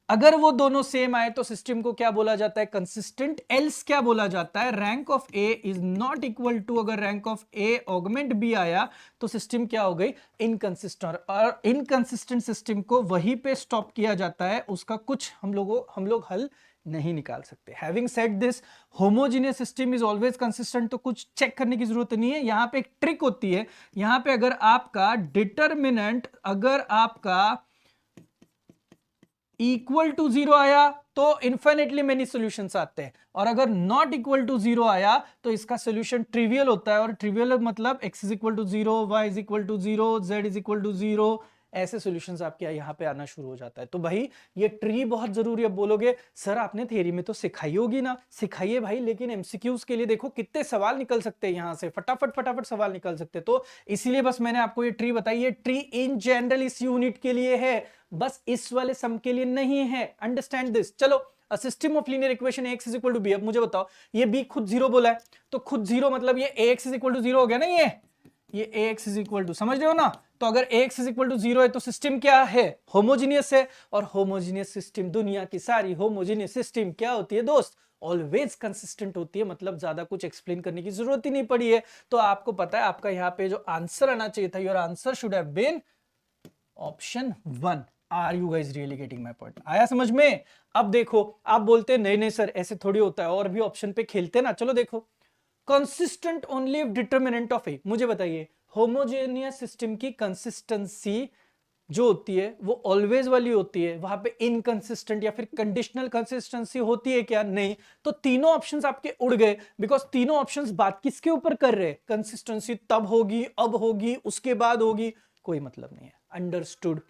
अगर वो दोनों सेम आए तो सिस्टम को क्या बोला जाता है, कंसिस्टेंट। एल्स क्या बोला जाता है, rank of A is not equal to, अगर rank of A augment B आया तो सिस्टम क्या हो गई, इनकंसिस्टेंट। और इनकंसिस्टेंट सिस्टम को वहीं पे स्टॉप किया जाता है, उसका कुछ हम लोग हल नहीं निकाल सकते। Having said this, homogeneous system is always consistent, तो कुछ चेक करने की जरूरत नहीं है। यहां पे एक ट्रिक होती है, यहां पे अगर आपका डिटरमिनेंट, अगर आपका इक्वल टू जीरो आया तो इनफाइनेटली मेनी सॉल्यूशंस आते हैं, और अगर नॉट इक्वल टू जीरो आया तो इसका सॉल्यूशन ट्रिवियल होता है। और ट्रिवियल मतलब x is equal to zero, y is equal to zero, z is equal to zero, ऐसे सॉल्यूशंस आपके यहाँ पे आना शुरू हो जाता है। तो भाई ये ट्री बहुत जरूरी है। बोलोगे सर आपने थ्योरी में तो सिखाई होगी ना, सिखाइए भाई, लेकिन एमसीक्यूज के लिए देखो कितने सवाल निकल सकते हैं, यहाँ से फटाफट फटाफट सवाल निकल सकते हैं। तो इसीलिए बस मैंने आपको ये ट्री बताई। ये ट्री इन जनरल इस यूनिट के लिए है, बस इस वाले सम के लिए नहीं है। Understand this. चलो, a system of linear equation ax is equal to B. अब मुझे बताओ, ये b खुद जीरो बोला है, तो खुद जीरो मतलब ये ax is equal to zero हो गया ना, ये ax इज इक्वल टू, समझ रहे हो ना। तो अगर ax is equal to zero है तो सिस्टम क्या है, होमोजीनियस है। और होमोजीनियस सिस्टम, दुनिया की सारी होमोजीनियस सिस्टम क्या होती है दोस्त, ऑलवेज कंसिस्टेंट होती है। मतलब ज्यादा कुछ एक्सप्लेन करने की जरूरत ही नहीं पड़ी है। तो आपको पता है आपका यहाँ पे जो आंसर आना चाहिए था, your answer should have been option 1। Are you guys really getting my point, आया समझ में। अब देखो, आप बोलते हैं नहीं नहीं सर ऐसे थोड़ी होता है, और भी ऑप्शन पे खेलते ना। चलो देखो, consistent only if determinant of A. मुझे बताइए, होमोजेनियस सिस्टम की कंसिस्टेंसी जो होती है वो ऑलवेज वाली होती है, वहां पे इनकंसिस्टेंट या फिर कंडीशनल कंसिस्टेंसी होती है क्या, नहीं। तो तीनों ऑप्शंस आपके उड़ गए, बिकॉज तीनों ऑप्शंस बात किसके ऊपर कर रहे हैं, कंसिस्टेंसी तब होगी, अब होगी, उसके बाद होगी, कोई मतलब नहीं है। अंडरस्टूड,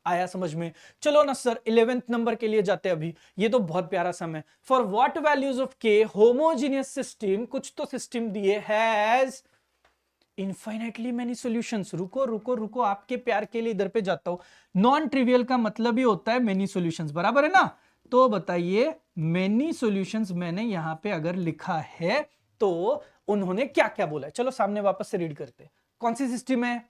आया समझ में। चलो ना सर 11th नंबर के लिए जाते हैं अभी। ये तो बहुत प्यारा सम है। फॉर व्हाट वैल्यूज ऑफ के होमोजेनियस सिस्टम, कुछ तो सिस्टम दिए, हैज इनफाइनाइटली मेनी सॉल्यूशंस। रुको रुको रुको, आपके प्यार के लिए इधर पे जाता हूं। नॉन ट्रिवियल का मतलब ही होता है मेनी सॉल्यूशंस, बराबर है ना। तो बताइए, मेनी सॉल्यूशंस मैंने यहां पे अगर लिखा है तो उन्होंने क्या क्या बोला है, चलो सामने वापस से रीड करते हैं। कौन सी सिस्टम है,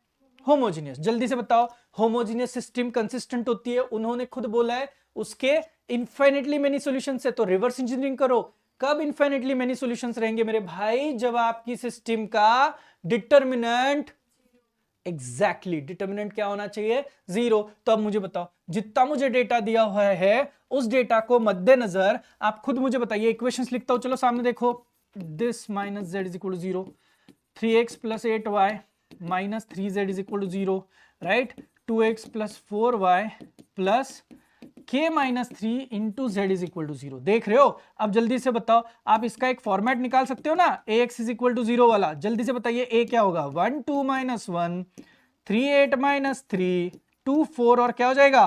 होमोजीनियस। जल्दी से बताओ, होमोजीनियस सिस्टम कंसिस्टेंट होती है, उन्होंने खुद बोला है। उसके इनफाइनेटली मेनी सॉल्यूशंस है, तो रिवर्स इंजीनियरिंग करो। कब इनफाइनेटली मेनी सॉल्यूशंस रहेंगे मेरे भाई, जब आपकी सिस्टम का डिटरमिनेंट, एग्जैक्टली डिटरमिनेंट क्या होना चाहिए, जीरो। तो अब मुझे बताओ, जितना मुझे डेटा दिया हुआ है उस डेटा को मद्देनजर आप खुद मुझे बताइए। इक्वेशंस लिखता हूं, चलो सामने देखो। This minus z is equal to zero, 3x plus 8y minus 3z is equal to zero, right. 2x plus 4y plus k minus 3 into z is equal to zero. देख रहे हो। अब जल्दी से बताओ, आप इसका एक फॉर्मेट निकाल सकते हो ना, ax is equal to zero वाला। जल्दी से बताइए, a क्या होगा, 1 2 माइनस 1, 3 8 माइनस 3, 2 4, और क्या हो जाएगा,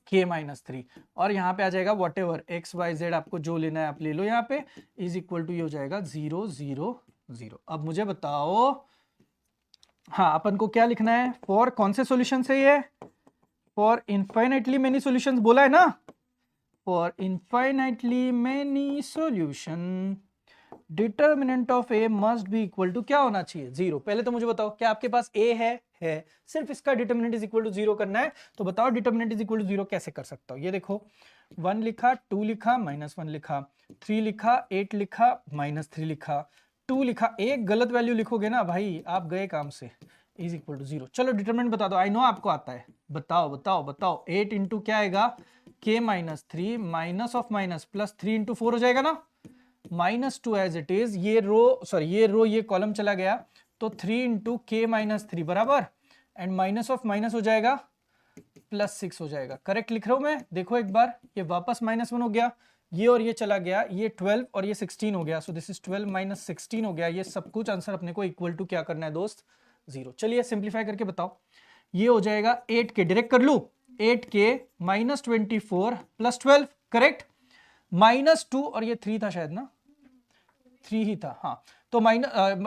k माइनस 3। और यहाँ पे आ जाएगा whatever x y z, आपको जो लेना है आप ले लो। यहाँ पे इज इक्वल टू ये हो जाएगा 0 0 0। अब मुझे बताओ, हाँ, अपन को क्या लिखना है, फॉर कौन से सॉल्यूशन से ये, फॉर इनफाइनाइटली मेनी सॉल्यूशंस बोला है ना, for infinitely many solution determinant of A must be equal to क्या होना चाहिए, 0। पहले तो मुझे बताओ क्या आपके पास ए है, सिर्फ इसका डिटर्मिनेंट इज इक्वल टू 0 करना है, तो बताओ डिटर्मिनेंट इज इक्वल टू 0 कैसे कर सकता हूं। ये देखो 1 लिखा, 2 लिखा, -1 लिखा, 3 लिखा, 8 लिखा, -3 लिखा, 2 लिखा, एक गलत वैल्यू लिखोगे ना भाई आप गए काम से, इज इक्वल टू 0। चलो डिटर्मिनेंट बता दो, आई नो आपको आता है, बताओ बताओ बताओ। 8 इंटू क्या आएगा, k -3 minus of minus plus 3 into 4 हो जाएगा ना, -2 एज इट इज, ये रो ये कॉलम चला गया, तो 3 इंटू के -3 बराबर, एंड माइनस ऑफ माइनस हो जाएगा +6 हो जाएगा। करेक्ट लिख रहा हूं मैं, देखो एक बार, ये वापस -1 हो गया, ये और ये चला गया, ये 12 और ये 16 हो गया, सो दिस इज 12 - 16 हो गया। ये सब कुछ आंसर अपने को इक्वल टू क्या करना है दोस्त, 0। चलिए सिंप्लीफाई करके बताओ, ये हो जाएगा 8k, डायरेक्ट कर लू, 8k -24 + 12, करेक्ट, -2 और ये 3 था शायद ना, 3 ही था, हाँ, तो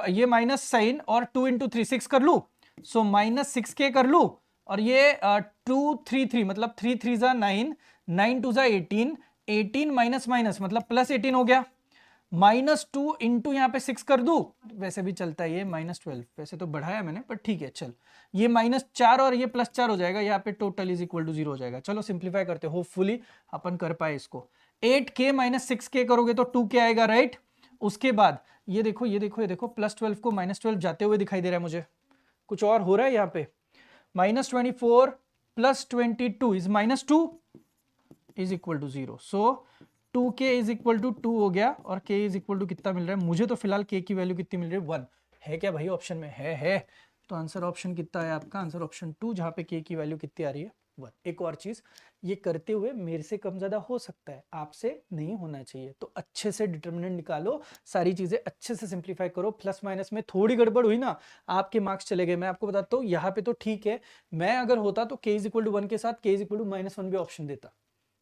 ये माइनस साइन और 2 इंटू 3 6 कर लू, सो -6k कर लू, और ये 2 3 3 मतलब 3 3 जा 9, 9 2 जा 18, 18 माइनस माइनस मतलब +18 हो गया, -2 इंटू यहाँ पे 6 कर दू, वैसे भी चलता है ये -12, वैसे तो बढ़ाया मैंने पर ठीक है चल, ये -4 और ये +4 हो जाएगा, यहाँ पे टोटल इज इक्वल टू 0 हो जाएगा। चलो सिंप्लीफाई करते, होपफुली अपन कर पाए इसको। 8k - 6k करोगे तो 2k आएगा, राइट। उसके बाद ये देखो ये देखो ये देखो, +12 को -12 जाते हुए दिखाई दे रहा है मुझे, कुछ और हो रहा है यहाँ पे, -24 + 22 is -2 is equal to 0, so 2k is equal to 2 हो गया, और k इज इक्वल टू कितना मिल रहा है मुझे, तो फिलहाल k की वैल्यू कितनी मिल रही है, 1 है क्या भाई ऑप्शन में, है, तो आंसर ऑप्शन कितना है आपका, आंसर ऑप्शन 2, जहां पे k की वैल्यू कितनी आ रही है, 1। एक और चीज, ये करते हुए मेरे से कम ज्यादा हो सकता है, आपसे नहीं होना चाहिए, तो अच्छे से डिटर्मिनेंट निकालो, सारी चीजें अच्छे से सिंप्लीफाई करो, प्लस माइनस में थोड़ी गड़बड़ हुई ना आपके मार्क्स चले गए। मैं आपको बताता हूँ यहाँ पे तो ठीक है, मैं अगर होता तो k इज इक्वल टू 1 के साथ k इज इक्वल टू -1 भी ऑप्शन देता।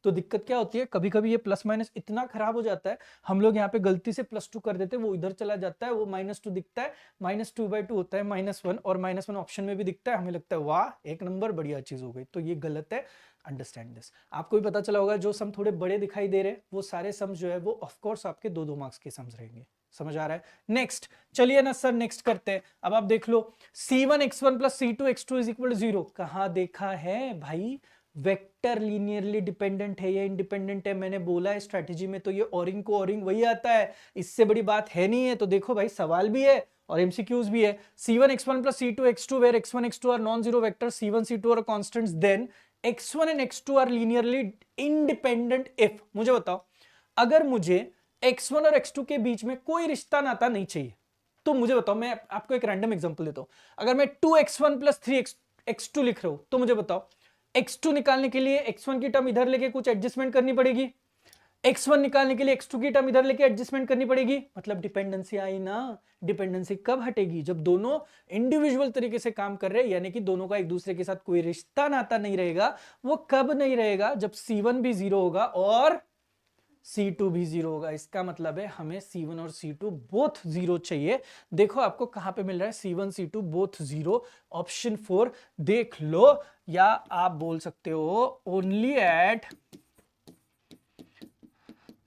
तो दिक्कत क्या होती है, कभी कभी ये प्लस माइनस इतना खराब हो जाता है, हम लोग यहाँ पे गलती से +2 कर देते हैं, वो इधर चला जाता है, वो -2 दिखता है, -2/2 होता है -1, और -1 ऑप्शन में भी दिखता है, हमें लगता है वाह एक नंबर बढ़िया चीज हो गई, तो ये गलत है, अंडरस्टैंड दिस। आपको भी पता चला होगा जो सम थोड़े बड़े दिखाई दे रहे, वो सारे सम जो है वो ऑफकोर्स आपके 2-2 मार्क्स के सम्स रहेंगे, समझ आ रहा है। नेक्स्ट चलिए ना सर, नेक्स्ट करते हैं। अब आप देख लो, c1x1 + c2x2 = 0, कहां देखा है भाई, वेक्टर लीनियरली डिपेंडेंट है या इंडिपेंडेंट है, मैंने बोला है स्ट्रैटेजी में, तो ये ओरिंग को ओरिंग वही आता है, इससे बड़ी बात है नहीं है। तो देखो भाई, सवाल भी है और एमसीक्यूज भी है। c1x1 + c2x2 where x1 x2 are non-zero vectors, c1 c2 are constants, then x1 and x2 are linearly independent if, मुझे बताओ, अगर मुझे x1 और x2 के बीच में कोई रिश्ता नाता नहीं चाहिए, तो मुझे बताओ, मैं आपको एक रैंडम एग्जांपल देता हूं, अगर मैं 2x1 + 3x2 लिख रहा हूं, तो मुझे बताओ x2 निकालने के लिए x1 की टर्म इधर लेके कुछ एडजस्टमेंट करनी पड़ेगी, x1 निकालने के लिए x2 की टर्म इधर लेके एडजस्टमेंट करनी पड़ेगी, मतलब डिपेंडेंसी आई ना। डिपेंडेंसी कब हटेगी, जब दोनों इंडिविजुअल तरीके से काम कर रहे हैं, यानी कि दोनों का एक दूसरे के साथ कोई रिश्ता नाता नहीं रहेगा। वो कब नहीं रहेगा, जब c1 भी 0 होगा और c2 भी 0 होगा। इसका मतलब है हमें c1 और c2 बोथ 0 चाहिए। देखो आपको कहां पे मिल रहा है, c1 c2 बोथ 0, ऑप्शन 4 देख लो, या आप बोल सकते हो only at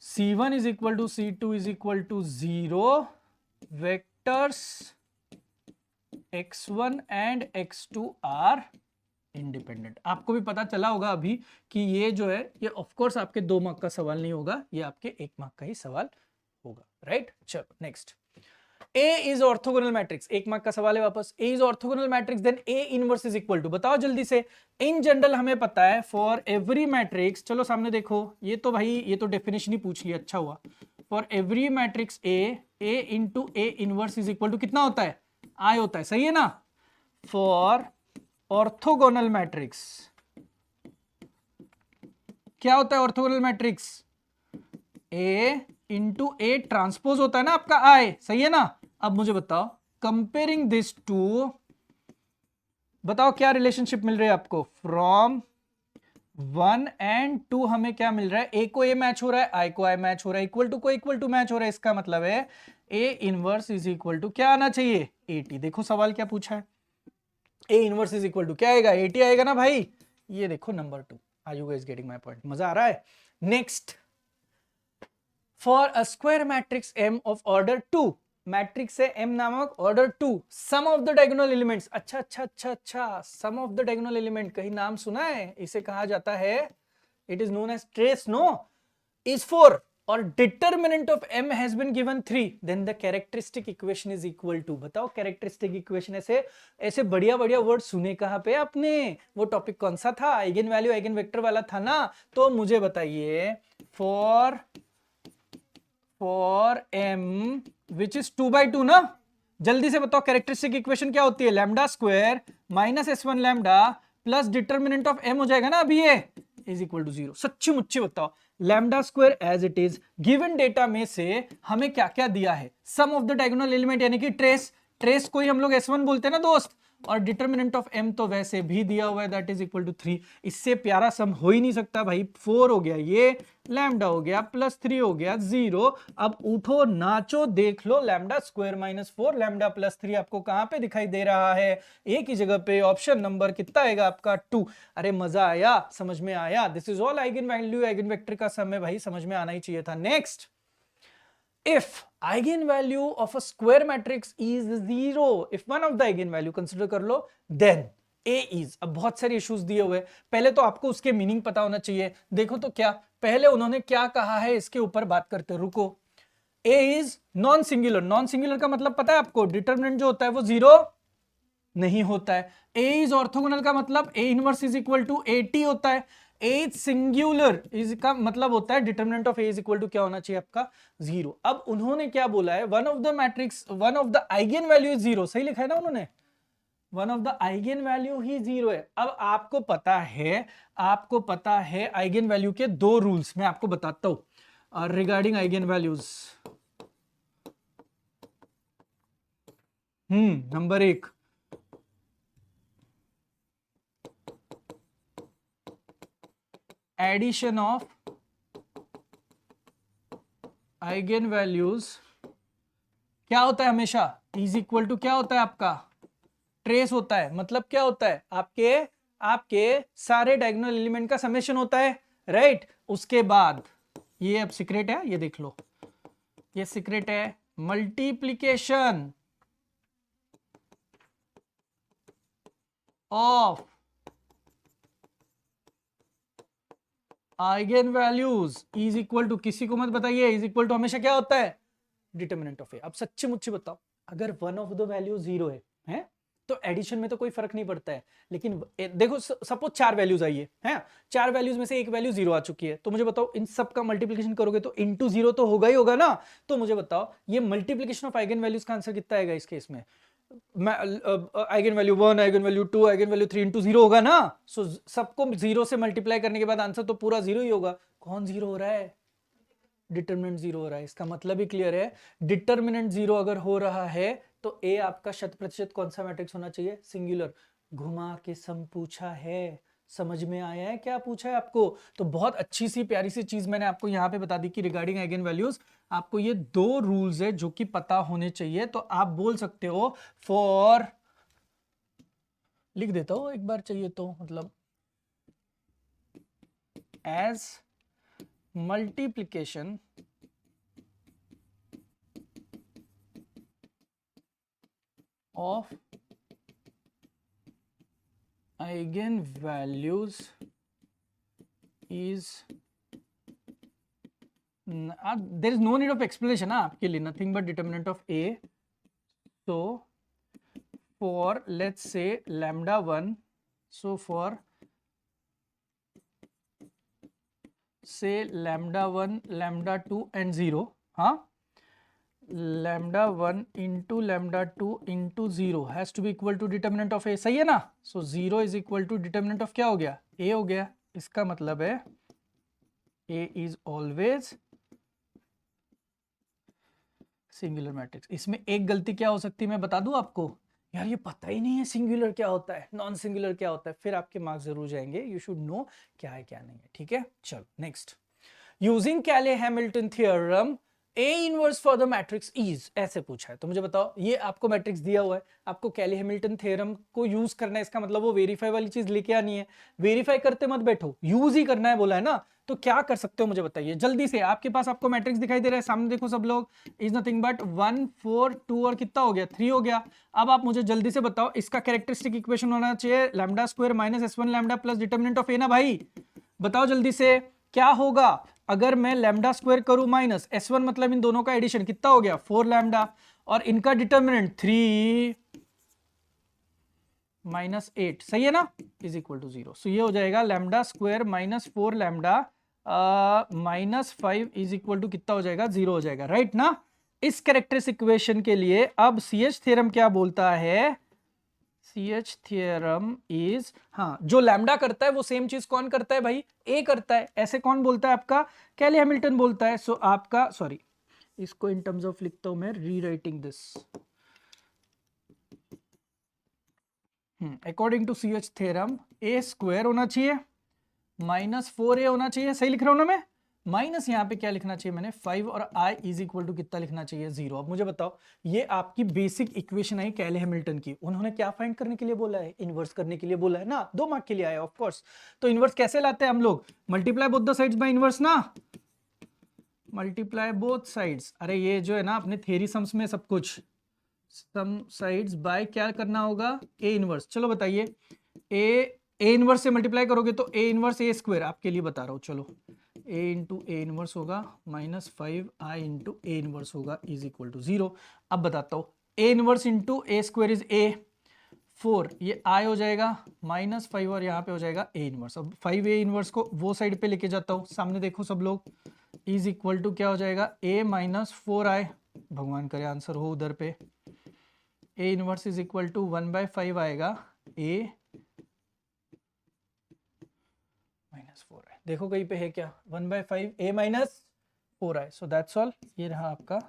c1 = c2 = 0 vectors x1 and x2 are independent. आपको भी पता चला होगा अभी कि ये जो है, ये ऑफ कोर्स आपके 2 मार्क का सवाल नहीं होगा, ये आपके 1 मार्क का ही सवाल होगा, राइट। चलो next, A is orthogonal matrix, 1 mark का सवाल है वापस। A is orthogonal matrix then A inverse is equal to, बताओ जल्दी से। इन जनरल हमें पता है फॉर एवरी मैट्रिक्स, चलो सामने देखो, ये तो भाई ये तो डेफिनेशन ही पूछ लिया, अच्छा हुआ। For every matrix A into A inverse is equal to कितना होता है, I होता है, सही है ना। फॉर ऑर्थोगोनल मैट्रिक्स क्या होता है, orthogonal matrix A into A transpose होता है ना आपका I, सही है ना। अब मुझे बताओ, कंपेयरिंग दिस टू, बताओ क्या रिलेशनशिप मिल रही है आपको, फ्रॉम 1 एंड 2 हमें क्या मिल रहा है, A को A मैच हो रहा है, I को I मैच हो रहा है, इक्वल टू को इक्वल टू मैच हो रहा है। इसका मतलब है A inverse is equal to क्या आना चाहिए, 80। देखो सवाल क्या पूछा है, A inverse is equal to क्या आएगा, 80 आएगा ना भाई। ये देखो number 2। Are you guys getting my point? मजा आ रहा है? Next, for a square matrix M of order 2, matrix है M नामक order 2, some of the diagonal elements, अच्छा, sum of the diagonal element कहीं नाम सुना है? इसे कहा जाता है, it is known as trace, no, is 4 और determinant of M has been given 3, then the characteristic equation is equal to, बताओ कैरेक्टरिस्टिक इक्वेशन, ऐसे ऐसे बढ़िया बढ़िया वर्ड सुने कहां पे आपने? वो टॉपिक कौन सा था? आइगन वैल्यू आइगन वेक्टर वाला था ना। तो मुझे बताइए, फॉर M विच इज 2/2 ना, जल्दी से बताओ कैरेक्टरिस्टिक इक्वेशन क्या होती है? Lambda square minus S1 lambda plus determinant of M हो जाएगा ना अभी, ये इज इक्वल टू 0। सच्ची मुच्ची बताओ, lambda square as it is given data में से हमें क्या क्या दिया है? Sum of the diagonal element यानी कि ट्रेस, ट्रेस को ही हम लोग S1 बोलते हैं ना दोस्त, और डिटरमिनेंट ऑफ M तो वैसे भी दिया हुआ है, दैट इज इक्वल टू 3। इससे प्यारा सम हो ही नहीं सकता भाई। 4 हो गया, ये लैम्डा हो गया, प्लस 3 हो गया 0। अब उठो नाचो देख लो, lambda square minus 4 lambda plus 3 आपको कहां पे दिखाई दे रहा है? एक ही जगह पे। ऑप्शन नंबर कितना आएगा आपका? 2। अरे मजा आया, समझ में आया? This is all eigen value eigen vector का सम है भाई, समझ में आना ही चाहिए था। Next, if eigenvalue of a square matrix is 0, if one of the eigenvalue consider कर लो, then A is, अब बहुत सारे इश्यूज दिए हुए, पहले तो आपको उसके मीनिंग पता होना चाहिए। देखो तो क्या पहले उन्होंने क्या कहा है इसके ऊपर बात करते, रुको। A is non singular, non singular का मतलब पता है आपको? डिटरमिनेंट जो होता है वो 0 नहीं होता है। A इज ऑर्थोगोनल का मतलब A inverse is equal to 80 होता है। A इज सिंगुलर इज का मतलब होता है determinant of A is equal to क्या होना चाहिए आपका? 0। अब उन्होंने क्या बोला है? One of the matrix, one of the eigen value is 0, सही लिखा है ना उन्होंने? One of the eigen value ही 0 है। अब आपको पता है, आपको पता है आइगन वैल्यू के दो रूल्स, मैं आपको बताता हूं regarding eigen values. Number 1, addition of eigen values क्या होता है हमेशा? इज इक्वल टू क्या होता है आपका? ट्रेस होता है। मतलब क्या होता है? आपके आपके सारे डायगोनल एलिमेंट का समेशन होता है, राइट? उसके बाद ये अब सीक्रेट है, ये देख लो, ये सीक्रेट है, multiplication of eigen values is equal to, किसी को मत बताइए, इज इक्वल टू हमेशा क्या होता है? डिटरमिनेंट ऑफ ए। अब सच्ची मुच्ची बताओ, अगर वन ऑफ द वैल्यू 0 है तो एडिशन में तो कोई फर्क नहीं पड़ता है। लेकिन देखो सपोज 4 वैल्यूज आई है, 4 वैल्यूज में से एक वैल्यू 0 आ चुकी है, तो मुझे बताओ इन सब का मल्टीप्लिकेशन करोगे तो इंटू 0 तो होगा ही होगा ना। तो मुझे बताओ ये मल्टीप्लिकेशन ऑफ आइगन वैल्यूज का आंसर कितना आएगा इस केस में? Eigen value 1, eigen value 2, eigen value 3 into 0 होगा ना। सो सबको 0 से मल्टीप्लाई करने के बाद आंसर तो पूरा 0 ही होगा। कौन 0 हो रहा है? डिटरमिनेंट 0 हो रहा है। इसका मतलब ही क्लियर है, डिटरमिनेंट 0 अगर हो रहा है तो ए आपका 100% कौन सा मैट्रिक्स होना चाहिए? सिंगुलर। घुमा के सम पूछा है, समझ में आया है क्या पूछा है आपको? तो बहुत अच्छी सी प्यारी सी चीज मैंने आपको यहाँ पे बता दी कि रिगार्डिंग आइगन वैल्यूज आपको ये दो रूल्स है जो कि पता होने चाहिए। तो आप बोल सकते हो फॉर, लिख देता हूं एक बार चाहिए तो, मतलब as multiplication of eigen values is, there is no need of explanation आपके लिए, nothing but determinant of A. so for let's say lambda 1, so for say lambda 1 lambda 2 and 0, हाँ, lambda 1 into lambda 2 into 0 has to be equal to determinant of a, सही है ना? so 0 is equal to determinant of क्या हो गया? a हो गया। इसका मतलब है a is always singular matrix. इसमें एक गलती क्या हो सकती है मैं बता दूं आपको, यार ये पता ही नहीं है सिंगुलर क्या होता है, नॉन सिंगुलर क्या होता है, फिर आपके मार्क्स जरूर जाएंगे। यू शुड नो क्या है क्या नहीं है, ठीक है? चलो नेक्स्ट, यूजिंग कैले Hamilton theorem A inverse for the matrix is, ऐसे पूछा है। तो मुझे बताओ, ये आपको मैट्रिक्स दिया हुआ है, आपको कैली हैमिल्टन थ्योरम को यूज करना है, इसका मतलब वो वेरीफाई वाली चीज लेके आनी है। वेरीफाई करते मत बैठो, यूज ही करना है बोला है ना। तो क्या कर सकते हो मुझे बताइए जल्दी से। आपके पास आपको मैट्रिक्स दिखाई दे रहा है सामने, देखो सब लोग, इज नथिंग बट 1 4 2 और कितना हो गया 3 हो गया। अब आप मुझे जल्दी से बताओ, इसका कैरेक्टरिस्टिक इक्वेशन होना चाहिए lambda square minus S1 lambda plus determinant of A ना भाई। बताओ जल्दी से क्या होगा अगर मैं लैम्डा स्क्वायर करूं माइनस S1, मतलब इन दोनों का एडिशन कितना हो गया 4 लैम्डा, और इनका डिटर्मिनेंट 3 माइनस 8, सही है ना, इज इक्वल टू 0। सो ये हो जाएगा lambda square minus 4 lambda minus 5 is equal to कितना हो जाएगा 0 हो जाएगा, राइट ना। इस कैरेक्टरिस्टिक इक्वेशन के लिए अब CH थ्योरम क्या बोलता है, CH थ्योरम इज, हाँ जो लैम्डा करता है वो सेम चीज कौन करता है भाई, ए करता है। ऐसे कौन बोलता है आपका, कैली हैमिल्टन बोलता है। सो आपका, सॉरी इसको इन टर्म्स ऑफ लिखता हूं मैं, rewriting this, according to CH theorem A square होना चाहिए माइनस 4a होना चाहिए, सही लिख रहा हूं ना मैं। माइनस यहाँ पे क्या लिखना चाहिए मैंने 5, और i इज इक्वल टू कितना लिखना चाहिए 0। अब मुझे बताओ, ये आपकी बेसिक इक्वेशन आई कैली हैमिल्टन की, उन्होंने क्या फाइंड करने के लिए बोला है, इनवर्स करने के लिए बोला है ना, 2 मार्क के लिए आया ऑफ कोर्स। तो इनवर्स कैसे लाते हैं हम लोग, multiply both the sides by inverse ना, मल्टीप्लाई बोथ साइड्स। अरे ये जो है ना अपने थ्योरी सम्स में सब कुछ, सम साइड्स बाय क्या करना होगा, ए इनवर्स। चलो बताइए, ए इनवर्स से मल्टीप्लाई करोगे तो ए इनवर्स ए स्क्वायर, आपके लिए बता रहा हूं, चलो ए इंटू ए इनवर्स होगा minus 5i into A inverse होगा इज इक्वल टू 0। अब बताता हूं, A inverse into A square is a 4, ये i हो जाएगा माइनस 5, और यहाँ पे हो जाएगा ए इनवर्स। अब 5a इनवर्स को वो साइड पे लेके जाता हूँ, सामने देखो सब लोग, इज इक्वल टू क्या हो जाएगा a माइनस 4i, भगवान करे आंसर हो उधर पे, A inverse is equal to 1/5 आएगा a माइनस 4i, देखो कहीं पे है क्या 1/5 a minus 4i। So that's all, ये रहा आपका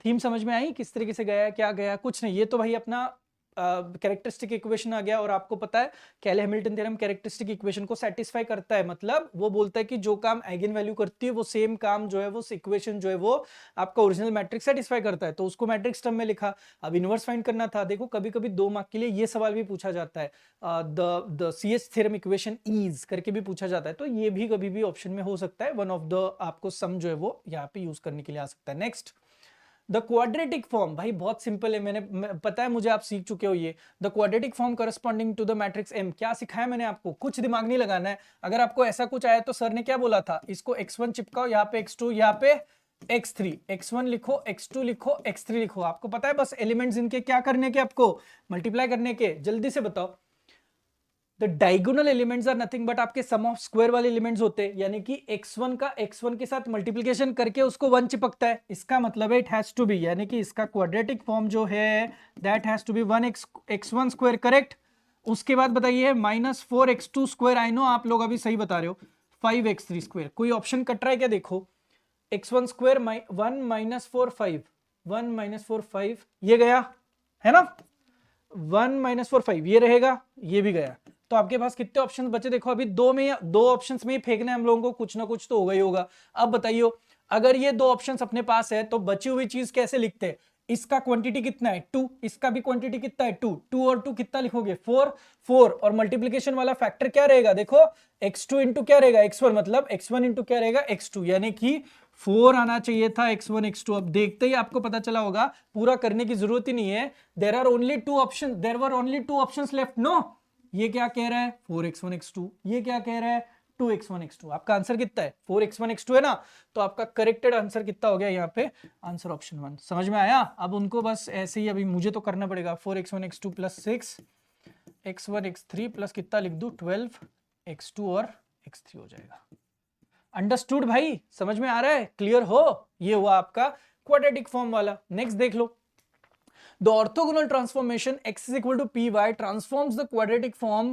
थीम। समझ में आई किस तरीके से गया, क्या गया, कुछ नहीं, ये तो भाई अपना कैरेक्टरिस्टिक इक्वेशन आ गया। और आपको पता है कैली हैमिल्टन थ्योरम कैरेक्टरिस्टिक इक्वेशन को सेटिस्फाई करता है, मतलब वो बोलता है कि जो काम आइगन वैल्यू करती है वो सेम काम जो है वो इक्वेशन जो है वो आपका ओरिजिनल मैट्रिक्स सेटिस्फाई करता है, तो उसको मैट्रिक्स टर्म में लिखा। अब इनवर्स फाइंड करना था, देखो कभी कभी 2 मार्क के लिए ये सवाल भी पूछा जाता है, the CH theorem equation is करके भी पूछा जाता है, तो ये भी कभी भी ऑप्शन में हो सकता है, वन ऑफ द आपको सम जो है वो यहाँ पे यूज करने के लिए आ सकता है। नेक्स्ट, द क्वाड्रेटिक फॉर्म, भाई बहुत सिंपल है, पता है मुझे, आप सीख चुके हो ये। The quadratic form corresponding to the matrix M, क्या सिखाया मैंने आपको, कुछ दिमाग नहीं लगाना है। अगर आपको ऐसा कुछ आया तो सर ने क्या बोला था, इसको x1 चिपकाओ, यहाँ पे x2, यहाँ पे x3, x1 लिखो, x2 लिखो, x3 लिखो। आपको पता है बस एलिमेंट्स इनके क्या करने के, आपको मल्टीप्लाई करने के। जल्दी से बताओ, the diagonal elements are nothing but आपके सम ऑफ स्क्वायर वाले एलिमेंट्स होते हैं, यानी कि x1 का x1 के साथ मल्टीप्लिकेशन करके उसको 1 चिपकता है, इसका मतलब है इट हैज टू बी, यानी कि इसका क्वाड्रेटिक फॉर्म जो है that has to be 1x1 square, correct. उसके बाद बताइए minus 4x2 square, I know आप लोग अभी सही बता रहे हो, 5x3 स्क्वायर। कोई ऑप्शन कट रहा है क्या, देखो x1 स्क्वायर 1 माइनस 4 5, 1 माइनस 4 5, ये गया है ना, 1 माइनस 4 5 ये रहेगा, ये भी गया। तो आपके पास कितने ऑप्शंस बचे, देखो अभी 2 ऑप्शंस में ही फेंकना है हम लोगों को, कुछ ना कुछ तो होगा ही होगा। अब बताइए, अगर ये 2 ऑप्शंस अपने पास है तो बची हुई चीज कैसे लिखते हैं, इसका क्वांटिटी कितना है 2, इसका भी क्वांटिटी कितना है 2, 2 और 2 कितना लिखोगे 4, 4, और मल्टीप्लिकेशन वाला फैक्टर क्या रहेगा, देखो x2 इंटू क्या रहेगा x1, मतलब x1 इंटू क्या रहेगा x2, यानी कि 4 आना चाहिए था x1 x2। अब देखते ही आपको पता चला होगा, पूरा करने की जरूरत ही नहीं है, there were only 2 options left, no. ये क्या कह रहा है 4x1 x2, ये क्या कह रहा है 2x1 x2। आपका आंसर कितना है 4x1 x2 है ना, तो आपका करेक्टेड आंसर कितना हो गया यहाँ पे, आंसर ऑप्शन 1। समझ में आया। अब उनको बस ऐसे ही, अभी मुझे तो करना पड़ेगा 4x1 x2 plus 6 x1 x3 plus कितना लिख दूं 12 x2 और x3 हो जाएगा। अंडरस्टूड भाई, समझ में आ रहा है, क्लियर हो, ये हुआ आपका क्वाड्रेटिक फॉर्म वाला। नेक्स्ट देख लो, the orthogonal transformation x is equal to py transforms the quadratic form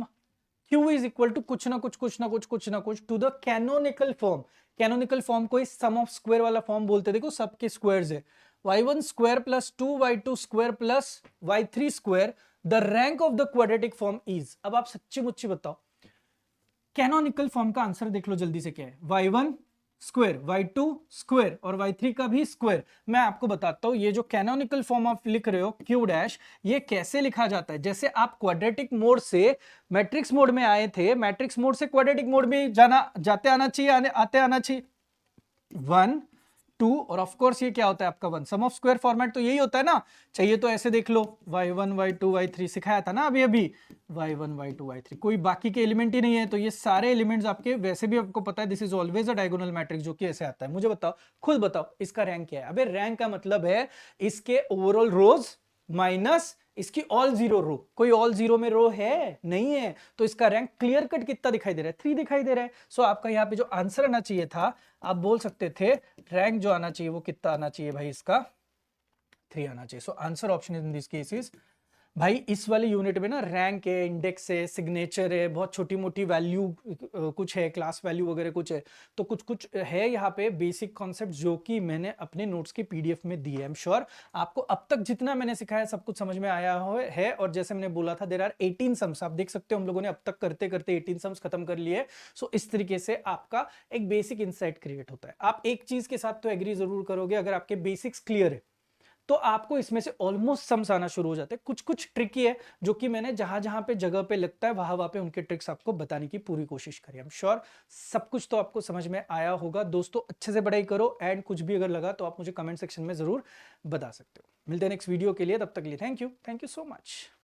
q is equal to कुछ ना कुछ to the canonical form। Canonical form को इस सम ऑफ स्क्वायर वाला फॉर्म बोलते हैं, देखो सबके स्क्वायर्स है, y1 square plus 2y2 square plus y3 square, the rank of the quadratic form is. अब आप सच्ची मुच्ची बताओ, कैनोनिकल फॉर्म का आंसर देख लो जल्दी से, क्या है y1 स्क्वायर, y2 स्क्वायर और y3 का भी स्क्वायर। मैं आपको बताता हूं ये जो कैनोनिकल फॉर्म आप लिख रहे हो q डैश, ये कैसे लिखा जाता है। जैसे आप क्वाड्रेटिक मोड से मैट्रिक्स मोड में आए थे, मैट्रिक्स मोड से क्वाड्रेटिक मोड में जाते आना चाहिए, आते आना चाहिए। 1 2 और ऑफ कोर्स ये क्या होता है आपका 1, सम ऑफ स्क्वायर फॉर्मेट तो यही होता है ना। चाहिए तो ऐसे देख लो, y1 y2 y3 सिखाया था ना अभी अभी, y1 y2 y3, कोई बाकी के एलिमेंट ही नहीं है, तो ये सारे एलिमेंट्स आपके, वैसे भी आपको पता है this is always a diagonal matrix, जो कि ऐसे आता है। मुझे बताओ, खुद बताओ इसका रैंक क्या है। अबे रैंक का मतलब है इसके ओवरऑल रोज माइनस इसकी ऑल जीरो रो। कोई ऑल जीरो में रो है नहीं है, तो इसका रैंक क्लियर कट कितना दिखाई दे रहा है, 3 दिखाई दे रहा है। सो आपका यहाँ पे जो आंसर आना चाहिए था, आप बोल सकते थे रैंक जो आना चाहिए वो कितना आना चाहिए भाई, इसका 3 आना चाहिए। So answer option in this cases भाई, इस वाले यूनिट में ना रैंक है, इंडेक्स है, सिग्नेचर है, बहुत छोटी मोटी वैल्यू कुछ है, क्लास वैल्यू वगैरह कुछ है, तो कुछ कुछ है यहाँ पे बेसिक कॉन्सेप्ट जो कि मैंने अपने नोट्स की पीडीएफ में दिए। आई एम श्योर आपको अब तक जितना मैंने सिखाया सब कुछ समझ में आया है। और जैसे मैंने बोला था देयर आर 18 सम्स, आप देख सकते हो हम लोगों ने अब तक करते करते 18 सम्स खत्म कर लिए। सो इस तरीके से आपका एक बेसिक इंसाइट क्रिएट होता है। आप एक चीज के साथ तो एग्री जरूर करोगे, अगर आपके बेसिक्स क्लियर है तो आपको इसमें से ऑलमोस्ट सम्स आना शुरू हो जाते हैं। कुछ कुछ ट्रिकी है जो कि मैंने जहां जहां पे जगह पे लगता है वहां वहां पे उनके ट्रिक्स आपको बताने की पूरी कोशिश करी। आई एम श्योर सब कुछ तो आपको समझ में आया होगा। दोस्तों अच्छे से पढ़ाई करो, एंड कुछ भी अगर लगा तो आप मुझे कमेंट सेक्शन में जरूर बता सकते हो। मिलते हैं नेक्स्ट वीडियो के लिए, तब तक के लिए थैंक यू सो मच।